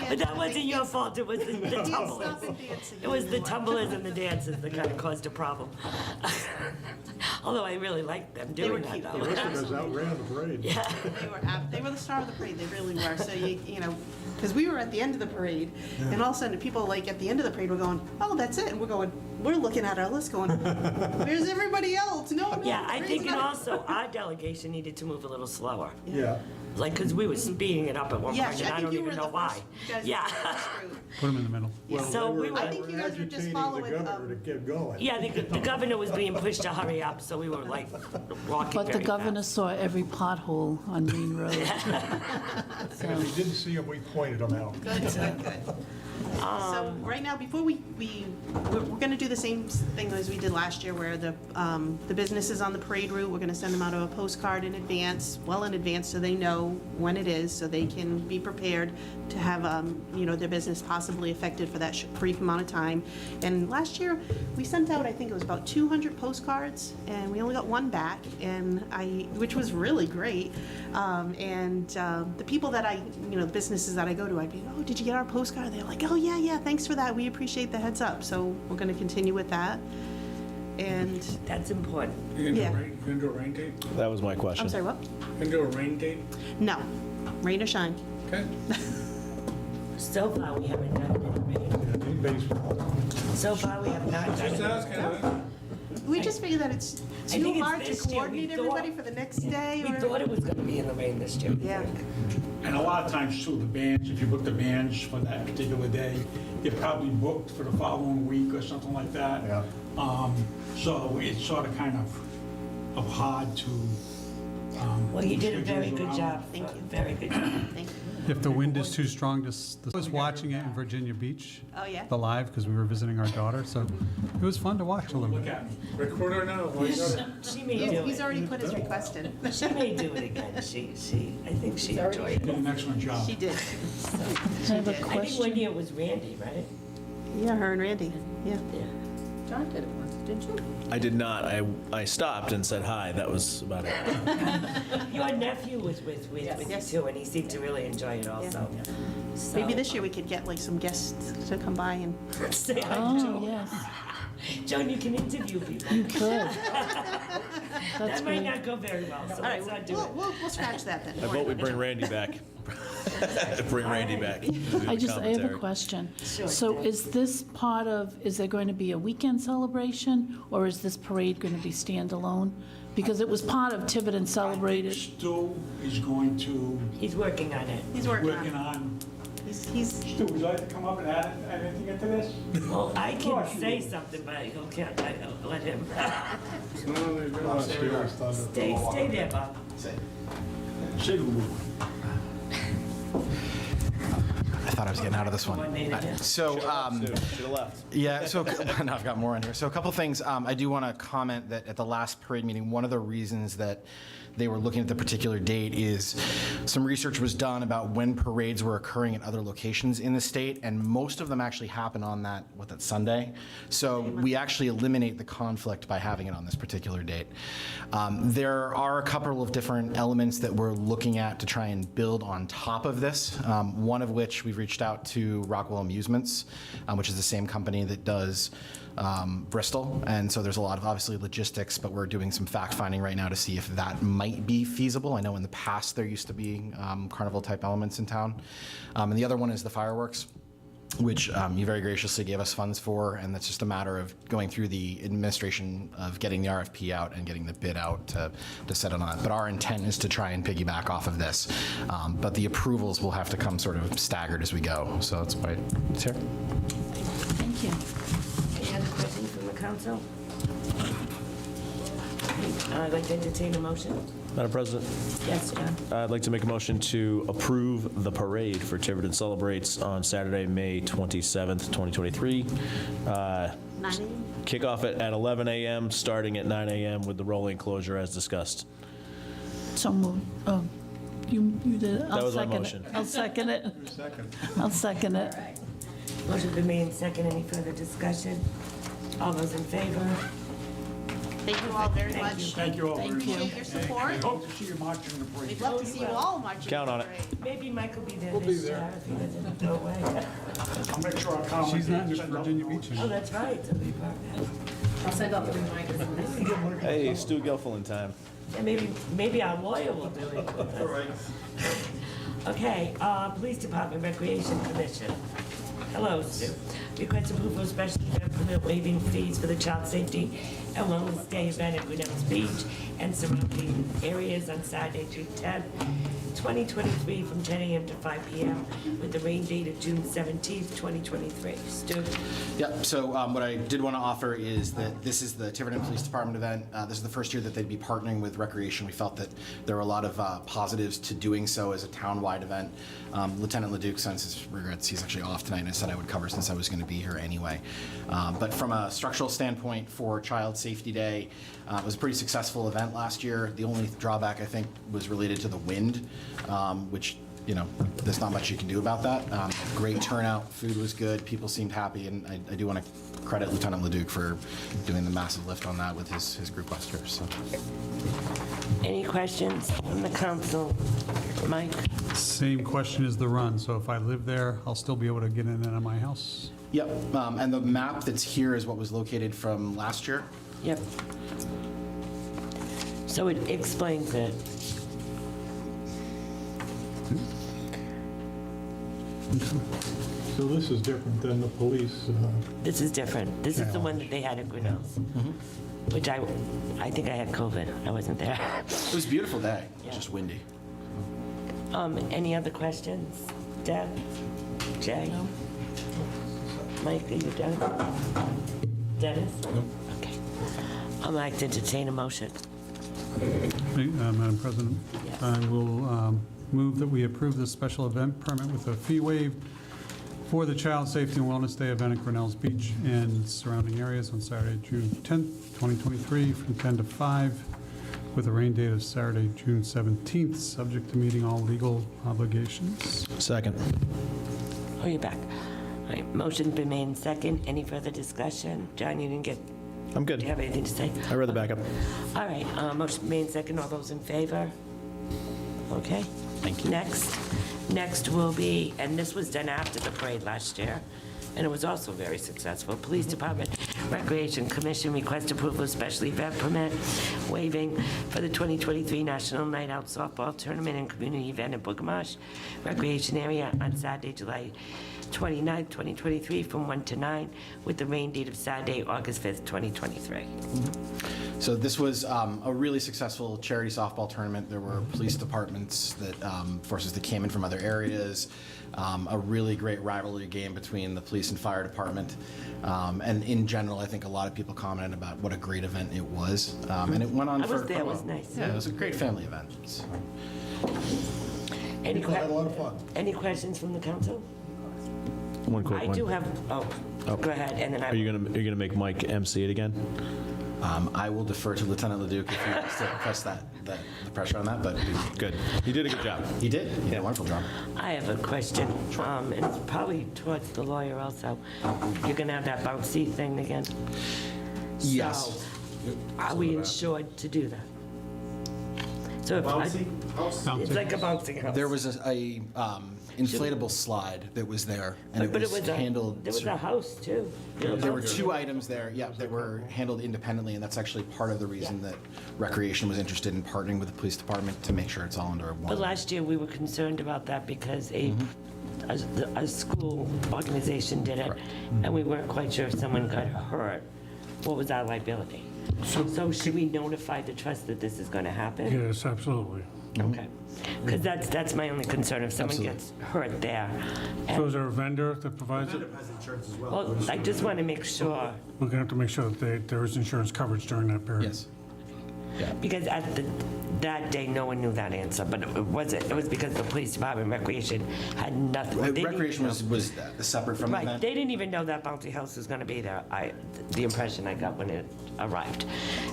But that wasn't your fault, it was the tumblers. It was the tumblers and the dancers that kind of caused a problem. Although I really liked them doing that, though. The rest of us outran the parade. Yeah. They were the star of the parade, they really were. So, because we were at the end of the parade, and all of a sudden, people at the end of the parade were going, oh, that's it. And we're looking at our list going, where's everybody else? No, Yeah, I think, and also, our delegation needed to move a little slower. Yeah. Like, because we were speeding it up at one Yeah, point, and I I think don't you even were know the why. first- you guys were Yeah. the first group. Put them in the middle. So we were... I think you guys were just following. The governor to get going. Yeah, the governor was being pushed to hurry up, so we were like walking But the very governor fast. saw every pothole on Main Road. And if he didn't see him, we pointed him out. Good. So right now, before we're going to do the same thing as we did last year, where the businesses on the parade route, we're going to send them out a postcard in advance, well in advance, so they know when it is, so they can be prepared to have their business possibly affected for that brief amount of time. And last year, we sent out, I think it was about 200 postcards, and we only got 1 back, which was really great. The people that the businesses that I go to, I'd be, oh, did you get our postcard? They're like, oh, yeah, thanks for that. We appreciate the heads up. So we're going to continue with that. And that's important. You gonna do a rain date? That was my question. I'm sorry, what? You gonna do a rain date? No, rain or shine. Okay. So far, we haven't done it. So far, we have not done it. We just figured that it's I think too it's hard to this year. coordinate We thought- everybody for the next day. We thought it was going to be in the rain this year. Yeah. And a lot of times too, the bands, if you book the bands for that particular day, they're probably booked for the following week or something like that. Yeah. So it's sort of kind of hard to. Well, you did a very schedule good around. job. Thank you. Very good job. Thank you. If the wind is too strong, I was watching it in Virginia Beach. Oh, yeah? The live, because we were visiting our daughter, so it was fun to watch a little bit. Recorder now. She may do He's it. already put his request in. She may do it again. I think she enjoyed it. Did an excellent job. She did. I have a I think question. one year it was Randy, right? Yeah, her and Randy, yeah. Yeah. John did it once, didn't you? I did not. I stopped and said hi. That was about it. Your nephew was with you too, and he seemed to really enjoy it also. So- Maybe this year we could get like some guests to come by and. Say hi, Oh, Joan. yes. Joan, you can interview people. You could. That might not go very well, so All right, let's not do it. we'll scratch that then. I vote we bring Randy back. Bring Randy back. I have a question. Sure, So Deb. is this part of, is there going to be a weekend celebration, or is this parade going to be standalone? Because it was part of Tiverton Celebrated. Stu is going to, He's working on it. He's working on. He's. Stu, would you like to come up and add anything into this? Well, I can say something, but he'll can't, I'll let him. Stay there, Bob. I thought I was getting out of this one. So, To the left. yeah, so now I've got more on here. So a couple things. I do want to comment that at the last parade meeting, one of the reasons that they were looking at the particular date is some research was done about when parades were occurring at other locations in the state, and most of them actually happen on that Sunday. So we actually eliminate the conflict by having it on this particular date. There are a couple of different elements that we're looking at to try and build on top of this, one of which we've reached out to Rockwell Amusements, which is the same company that does Bristol, and so there's a lot of obviously logistics, but we're doing some fact finding right now to see if that might be feasible. I know in the past there used to be carnival type elements in town, and the other one is the fireworks, which you very graciously gave us funds for, and that's just a matter of going through the administration of getting the RFP out and getting the bid out to set it on that. But our intent is to try and piggyback off of this, but the approvals will have to come sort of staggered as we go, so that's why it's here. Thank you. Any other questions from the council? I'd like to entertain a motion. Madam President, Yes, John? I'd like to make a motion to approve the parade for Tiverton Celebrates on Saturday, May 27th, 2023. 9 a.m.? Kickoff at 11 a.m., starting at 9 a.m. with the rolling closure as discussed. So moved. Oh, you did it. That was my I'll second motion. it. I'll second it. I'll second it. Motion been made and second. Any further discussion? All those in favor? Thank you all very much. Thank you all. Thank you. Appreciate your support. We hope to see you marching in the parade. We'd love to see you all marching. Count on it. Maybe Mike will be there We'll be this there. year if he doesn't go away. I'll make sure our comment. She's not just Virginia Beach Oh, anymore. that's right. It'll be perfect. I'll send out the reminders. Hey, Stu Gilfillen time. And maybe our lawyer will do it. All right. Okay, Police Department Recreation Commission. Hello, Stu. Request approval of special event permit waiving fees for the Child Safety and Wellness Day event at Grinnell Beach and surrounding areas on Saturday, June 10th, 2023, from 10 a.m. to 5 p.m. with the rain date of June 17th, 2023. Stu? Yep, so what I did want to offer is that this is the Tiverton Police Department event. This is the first year that they'd be partnering with Recreation. We felt that there were a lot of positives to doing so as a town-wide event. Lieutenant Leduc, since his regrets, he's actually off tonight, and I said I would cover since I was going to be here anyway. But from a structural standpoint for Child Safety Day, it was a pretty successful event last year. The only drawback, I think, was related to the wind, which, you know, there's not much you can do about that. Great turnout, food was good, people seemed happy, and I do want to credit Lieutenant Leduc for doing the massive lift on that with his group last year. So. Any questions from the council? Mike? Same question as the run, so if I live there, I'll still be able to get in and out of my house? Yep, and the map that's here is what was located from last year. Yep. So it explains it. So this is different than the police. This is different. This is the one that they had at Grinnell's, which I think I had COVID. I wasn't there. It was a beautiful day, just windy. Any other questions? Deb? Jay? Mike, are you done? Dennis? Okay. I'd like to entertain a motion. Madam President, I will Move that we approve the special event permit with a fee waive for the Child Safety and Wellness Day event at Grinnell's Beach and surrounding areas on Saturday, June 10th, 2023, from 10 to 5, with a rain date of Saturday, June 17th, subject to meeting all legal obligations. Second. Oh, you're back. All right, motion's been made and second. Any further discussion? John, you didn't get, I'm good. do you have anything to say? I read the backup. All right, motion made and second. All those in favor? Okay. Thank you. Next will be, and this was done after the parade last year, and it was also very successful. Police Department Recreation Commission request approval of special event permit waiving for the 2023 National Night Out Softball Tournament and Community Event at Bulgarmarsh Recreation Area on Saturday, July 29th, 2023, from 1 to 9, with the rain date of Saturday, August 5th, 2023. So this was a really successful charity softball tournament. There were police departments forces that came in from other areas, a really great rivalry game between the police and fire department. And in general, I think a lot of people commented about what a great event it was. And it went on I for was there, quite a it was while. nice. Yeah, it was a great family event. So. Any People had a lot of fun. Any questions from the council? One quick I one. do have, go ahead, and then I. Are you gonna make Mike MC it again? I will defer to Lieutenant Leduc if he wants to press the pressure on that, but Good. He did a good job. he did. He did a wonderful job. I have a question, and it's probably towards the lawyer also. You're gonna have that bouncy thing again? Yes. So, are we insured to do that? So if it's like a bouncing house. There was a inflatable slide that was there, and it was handled. There was a house too. There were two items there, yeah, that were handled independently, and that's actually part of the reason that Recreation was interested in partnering with the police department to make sure it's all under one. But last year, we were concerned about that because a school organization did it, and we weren't quite sure if someone got hurt, what was our liability? So should we notify the trust that this is going to happen? Yes, absolutely. Okay. Because that's my only concern, if someone gets hurt there. So is there a vendor that provides it? Well, I just want to make sure, We're going to have to make sure that there is insurance coverage during that period. Yes. because at that day, no one knew that answer, but it was because the police department, Recreation, had nothing. They didn't Recreation even was separate from the Right, event. they didn't even know that bouncy house was going to be there, the impression I got when it arrived.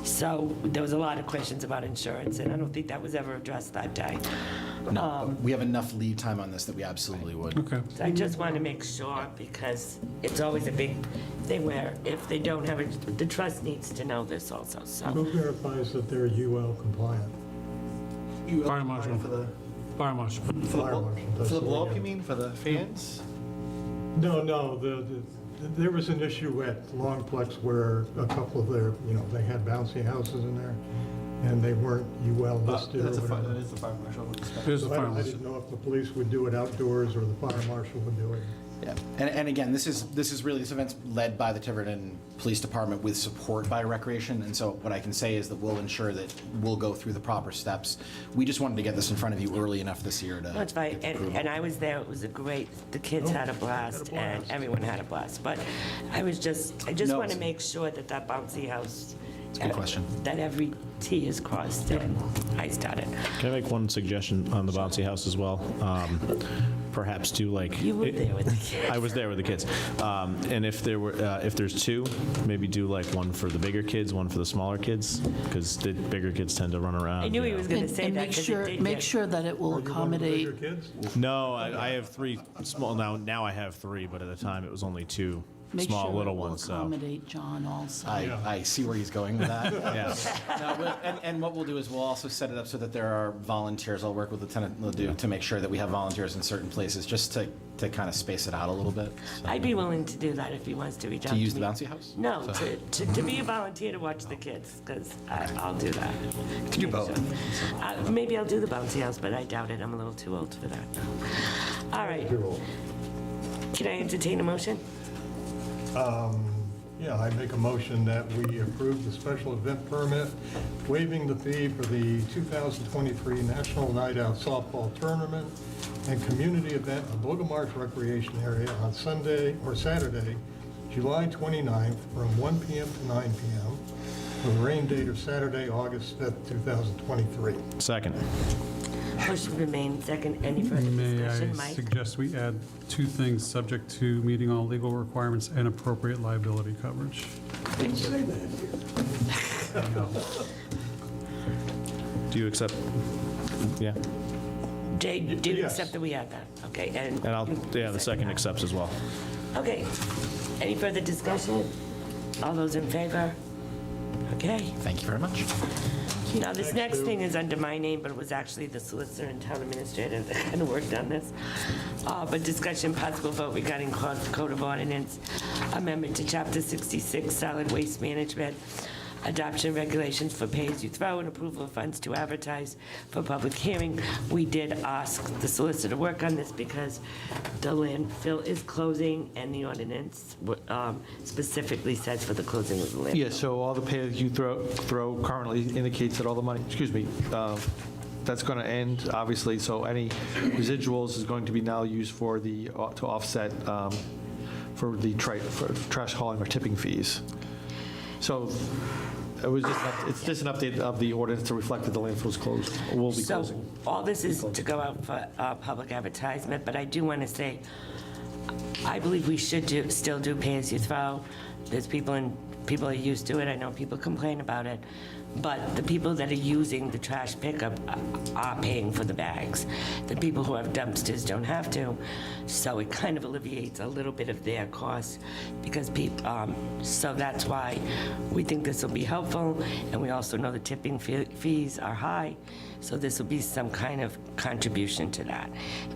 So there was a lot of questions about insurance, and I don't think that was ever addressed that day. No, but we have enough lead time on this that we absolutely would. Okay. So I just want to make sure, because it's always a big thing where if they don't have it, the trust needs to know this also, Who so. verifies that they're UL compliant? Fire marshal. Fire marshal. Fire marshal does For the so, blow-up, yeah. you mean, for the fans? No, there was an issue at Longplex where a couple of they had bouncy houses in there, and they weren't UL listed or whatever. That is the fire marshal. There's the So fire I marshal. didn't know if the police would do it outdoors or the fire marshal would do it. Yeah, and again, this event's led by the Tiverton Police Department with support by Recreation, and so what I can say is that we'll ensure that we'll go through the proper steps. We just wanted to get this in front of you early enough this year to. That's fine, get the approval. and I was there, it was the kids had a blast, and everyone had a blast, but I just No, want to make sure that bouncy house. It's a good question. That every T is crossed, and I started. Can I make one suggestion on the bouncy house as well? Perhaps do like. You were there with the kids. I was there with the kids. And if there's two, maybe do like one for the bigger kids, one for the smaller kids, because the bigger kids tend to run around. I knew he was going to say And that. make 'cause it sure, did make get- sure that it will accommodate. No, I have three small, now I have three, but at the time it was only two Make small sure little it will ones, so. accommodate John also. I see where he's going with that. Yeah. No, and what we'll do is we'll also set it up so that there are volunteers. I'll work with Lieutenant Leduc to make sure that we have volunteers in certain places, just to kind of space it out a little bit. So. I'd be willing to do that if he wants to reach out To to me. use the bouncy house? No, So- to be a volunteer to watch the kids, because I'll do that. Can do both. Maybe I'll do the bouncy house, but I doubt it. I'm a little too old for that. All right. Can I entertain a motion? Yeah, I make a motion that we approve the special event permit, waiving the fee for the 2023 National Night Out Softball Tournament and Community Event at Bulgarmarsh Recreation Area on Sunday or Saturday, July 29th, from 1 p.m. to 9 p.m., with a rain date of Saturday, August 5th, 2023. Second. Motion remains second. Any further May I discussion, Mike? suggest we add two things, subject to meeting all legal requirements and appropriate liability coverage? Do you accept? Yeah. Jay, do you accept that we add that? Okay, And I'll, yeah, the second accepts as well. Okay. Any further discussion? All those in favor? Okay. Thank you very much. Now, this next thing is under my name, but it was actually the solicitor and town administrator that kind of worked on this. But discussion, possible vote regarding Code of Ordinance, amendment to Chapter 66, Solid Waste Management, adoption regulations for pay-as-you-throw, and approval of funds to advertise for public hearing. We did ask the solicitor to work on this because the landfill is closing, and the ordinance specifically says for the closing of the landfill. Yeah, so all the pay-as-you-throw currently indicates that all the money, that's going to end, obviously, so any residuals is going to be now used for the, to offset for the for trash hauling or tipping fees. So it was just, it's just an update of the ordinance to reflect that the landfill is closed, or will be closing. So all this is to go out for public advertisement, but I do want to say, I believe we should still do pay-as-you-throw. There's people are used to it. I know people complain about it. But the people that are using the trash pickup are paying for the bags. The people who have dumpsters don't have to. So it kind of alleviates a little bit of their costs because people, so that's why we think this will be helpful. And we also know the tipping fees are high. So this will be some kind of contribution to that.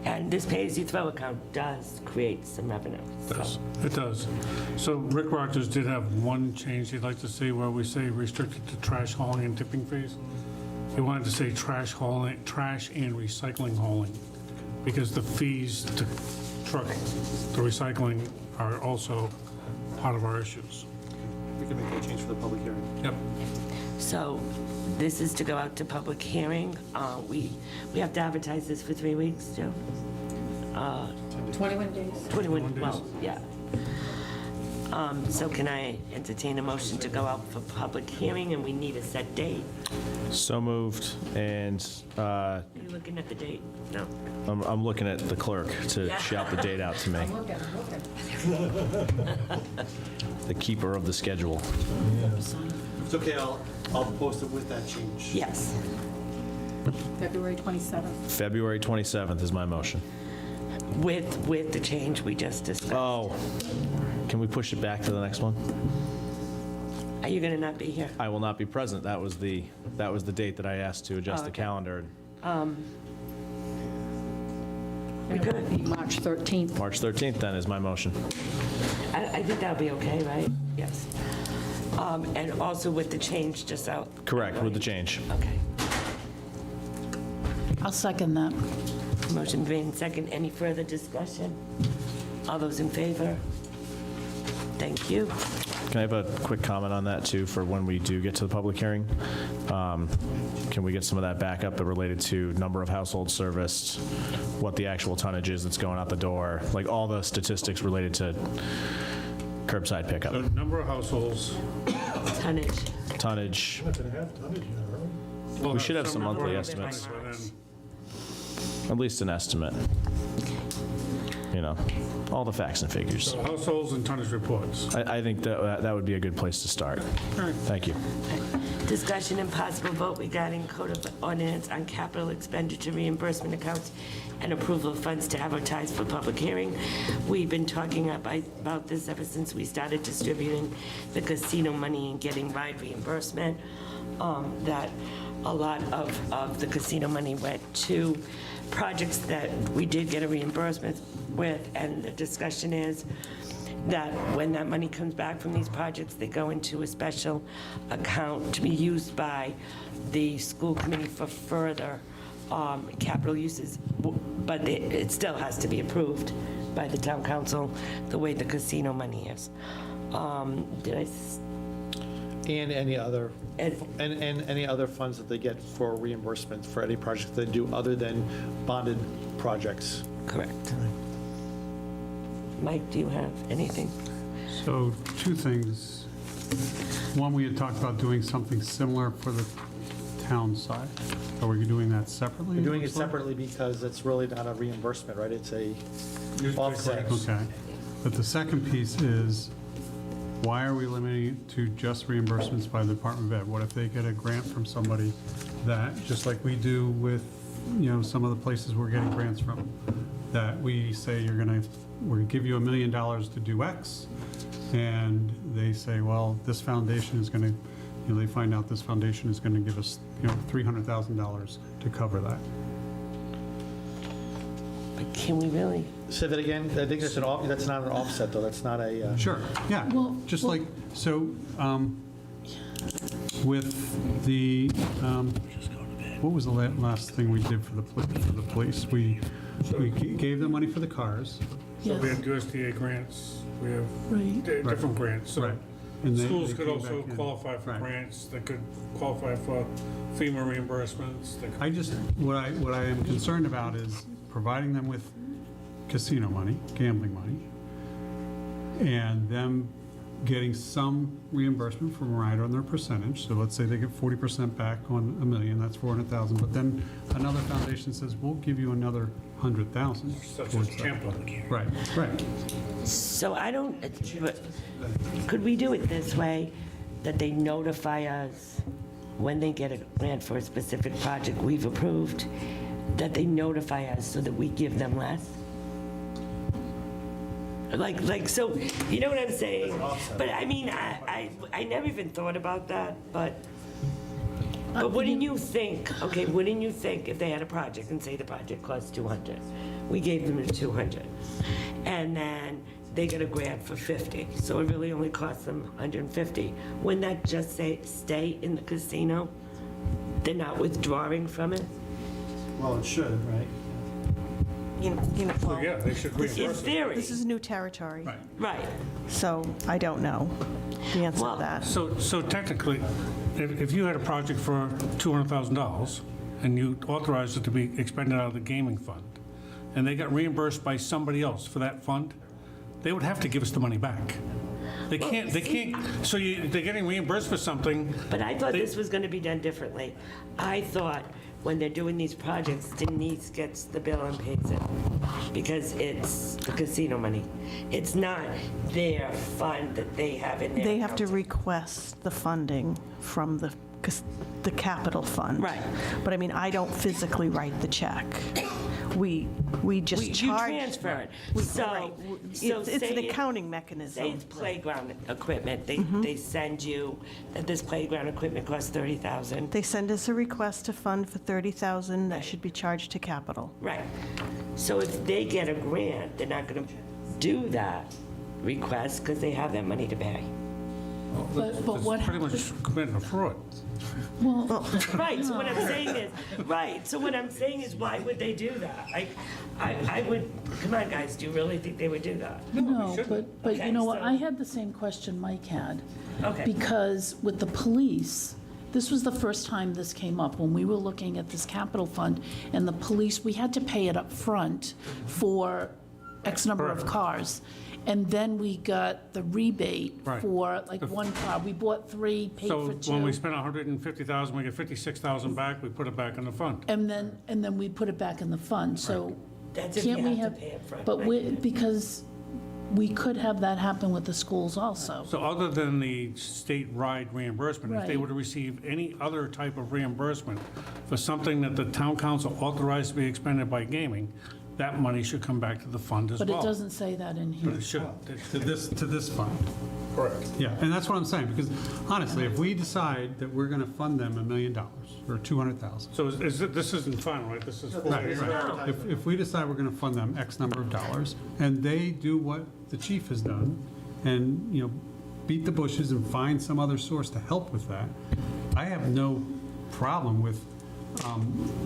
And this pay-as-you-throw account does create some revenue. It does. So Rick Rogers did have one change he'd like to see where we say restricted to trash hauling and tipping fees. He wanted to say trash and recycling hauling, because the fees to truck the recycling are also part of our issues. We can make that change for the public hearing. Yep. So this is to go out to public hearing. We have to advertise this for 3 weeks, Joe? 21 days. 21, well, yeah. So can I entertain a motion to go out for public hearing, and we need a set date? So moved, and Are you looking at the date? No. I'm looking at the clerk to shout the date out to me. The keeper of the schedule. It's okay, I'll post it with that change. Yes. February 27th. February 27th is my motion. With the change we just discussed. Oh, can we push it back to the next one? Are you going to not be here? I will not be present. That was the date that I asked to adjust the calendar. It could be March 13th. March 13th then is my motion. I think that'll be okay, right? Yes. And also with the change just out. Correct, with the change. Okay. I'll second that. Motion made second. Any further discussion? All those in favor? Thank you. Can I have a quick comment on that too for when we do get to the public hearing? Can we get some of that backup related to number of households serviced, what the actual tonnage is that's going out the door, like all the statistics related to curbside pickup? So number of households. Tonnage. Not gonna have tonnage yet, are we? We should have some monthly estimates. At least an estimate. You know, all the facts and figures. So households and tonnage reports. I think that would be a good place to start. Thank you. Discussion and possible vote regarding Code of Ordinance on capital expenditure reimbursement accounts and approval of funds to advertise for public hearing. We've been talking about this ever since we started distributing the casino money and getting ride reimbursement. That a lot of the casino money went to projects that we did get a reimbursement with, and the discussion is that when that money comes back from these projects, they go into a special account to be used by the school committee for further capital uses, but it still has to be approved by the town council the way the casino money is. And any other, and any other funds that they get for reimbursement for any project they do other than bonded projects. Correct. Mike, do you have anything? So two things. One, we had talked about doing something similar for the town side? Are we doing that separately? We're doing it separately because it's really not a reimbursement, right? It's a offset. Okay. But the second piece is, why are we limiting it to just reimbursements by the Department of Ed? What if they get a grant from somebody that, just like we do with, some of the places we're getting grants from, that we say we're gonna give you $1 million to do X, and they say, well, this foundation is gonna, they find out this foundation is gonna give us, $300,000 to cover that. But can we really? Say that again? I think that's not an offset, though. That's not a... Sure, yeah. With the, what was the last thing we did for the police? We gave them money for the cars. So we have USDA grants, we have different grants. So And schools they could came also back in. qualify for grants, they could qualify for FEMA reimbursements. What I am concerned about is providing them with casino money, gambling money, and them getting some reimbursement from a rider on their percentage. So let's say they get 40% back on $1 million, that's $400,000. But then another foundation says, we'll give you another $100,000. Such as Champlain. Right. So could we do it this way, that they notify us when they get a grant for a specific project we've approved, that they notify us so that we give them less? So, you know what I'm saying? But I mean, I never even thought about that, but wouldn't you think, wouldn't you think if they had a project and say the project costs 200, we gave them the 200, and then they get a grant for 50, so it really only costs them 150, wouldn't that just say stay in the casino? They're not withdrawing from it? Well, it should, right? Well, yeah, they should reimburse In it. theory. This is new territory. Right. So I don't know the answer to that. So technically, if you had a project for $200,000 and you authorized it to be expended out of the gaming fund, and they got reimbursed by somebody else for that fund, they would have to give us the money back. They can't, so they're getting reimbursed for something. But I thought this was going to be done differently. I thought when they're doing these projects, Denise gets the bill and pays it because it's the casino money. It's not their fund that they have in there. They have to request the funding from the capital fund. Right. But I mean, I don't physically write the check. We just You charge. transfer it. Right. It's say an accounting mechanism. Say it's playground equipment. They send you that this playground equipment costs $30,000. They send us a request to fund for $30,000 that should be charged to capital. Right. So if they get a grant, they're not going to do that request because they have that money to pay. But what Pretty much committing a fraud. Right, so what I'm saying is, why would they do that? I would, come on, guys, do you really think they would do that? No, but Okay, you know what, so- I had the same question Mike had. Okay. Because with the police, this was the first time this came up, when we were looking at this capital fund, and the police, we had to pay it up front for X number of cars. And then we got the rebate Right. for like one car. We bought 3, paid for 2. So when we spent $150,000, we get $56,000 back, we put it back in the fund. And then we put it back in the fund, so That's if can't you we have have? to pay up front, But right? because we could have that happen with the schools also. So other than the state ride reimbursement, if they Right. were to receive any other type of reimbursement for something that the town council authorized to be expended by gaming, that money should come back to the fund as well. But it doesn't say that in here. But it should. To this fund. Correct. Yeah, and that's what I'm saying, because honestly, if we decide that we're going to fund them $1 million or $200,000. So this isn't final, right? This is full. Right. If we decide we're going to fund them X number of dollars, and they do what the chief has done, and, beat the bushes and find some other source to help with that, I have no problem with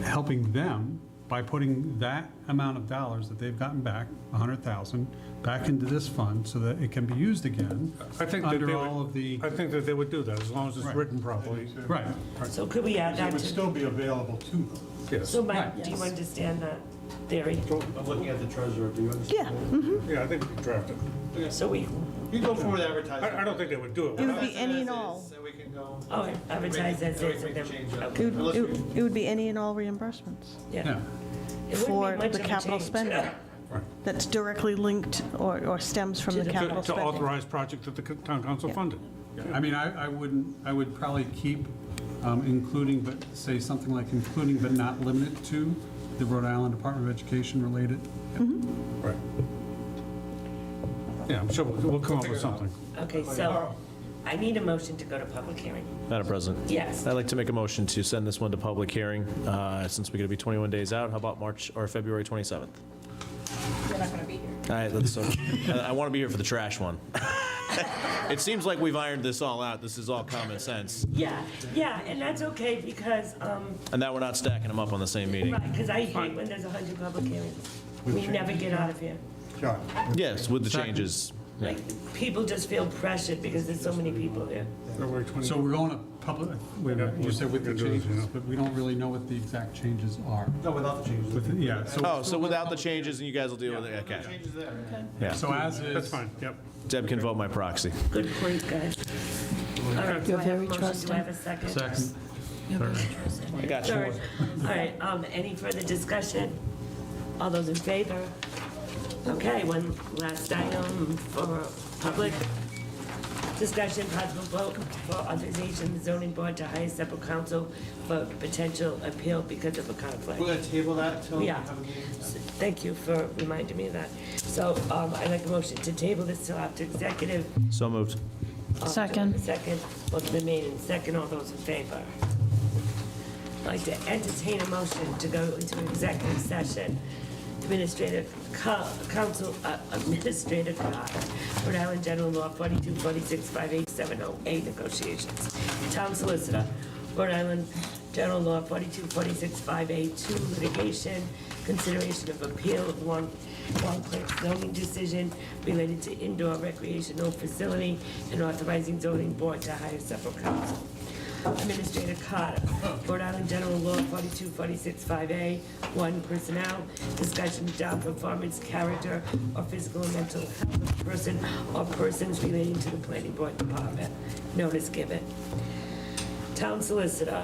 helping them by putting that amount of dollars that they've gotten back, $100,000, back into this fund so that it can be used again I think that under all of the... I think that they would do that, as long as it's Right. written properly. Right. So could we add that It would to? still be available to them. Yes. So Mike, do you understand that theory? I'm looking at the treasurer. Do you understand? Yeah. Yeah, I think we drafted. So You go forward with advertising. I don't think they would do it. It would be any and all. So we can go. Oh, advertise as is, and then, okay. It would be any and all reimbursements Yeah. It wouldn't be for much the of a capital change. spending. That's directly linked or stems from the capital To spending. authorize projects that the town council funded. I mean, I would probably keep including, but say something like including but not limited to the Rhode Island Department of Education related. Right. Yeah, I'm sure we'll come up with something. Okay, so I need a motion to go to public hearing. Madam President? Yes. I'd like to make a motion to send this one to public hearing, since we're going to be 21 days out. How about March or February 27th? You're not going to be here. All right, I want to be here for the trash one. It seems like we've ironed this all out. This is all common sense. Yeah, and that's okay because, And that we're not stacking them up on the same meeting. right, because I hate when there's 100 public hearings. We never get out of here. John? Yes, with the changes. Yeah. Like, people just feel pressured because there's so many people here. So we're going to public, you said with the changes, but we don't really know what the exact changes are. No, without the changes. Yeah. Oh, so without the changes, and you guys will deal with it? Okay. Changes there. Yeah. So as is. That's fine, yep. Deb can vote my proxy. Good point, guys. All right, do I have a motion? Do I have a second? Second. I got you. Third. All right, any further discussion? All those in favor? Okay, one last item for public discussion, possible vote for authorization of the zoning board to hire separate counsel for potential appeal because of a conflict. We're going to table that until we Yeah. have a meeting. Thank you for reminding me of that. So I'd like a motion to table this till after executive. So moved. Second. Second, motion been made and second, all those in favor. I'd like to entertain a motion to go into executive session. Administrative Council, Administrative Rhode Island General Law 424658708 negotiations. Town Solicitor, Rhode Island General Law 4246582 litigation, consideration of appeal of one place zoning decision related to indoor recreational facility and authorizing zoning board to hire separate counsel. Administrator Carter, Rhode Island General Law 42465A1 personnel, discussion of job performance, character, or physical or mental health of the person or persons relating to the planning board department. Notice given. Town Solicitor,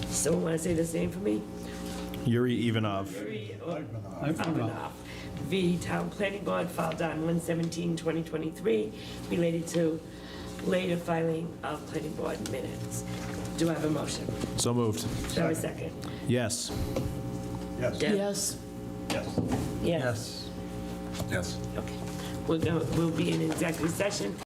someone want to say this name for me? Yuri Ivanov. Ivanov. V. Town Planning Board filed on 1/17/2023 related to later filing of planning board minutes. Do I have a motion? So moved. Do I have a second? Yes. Yes. Deb? Yes. Yes. Yes. Okay. We'll be in executive session.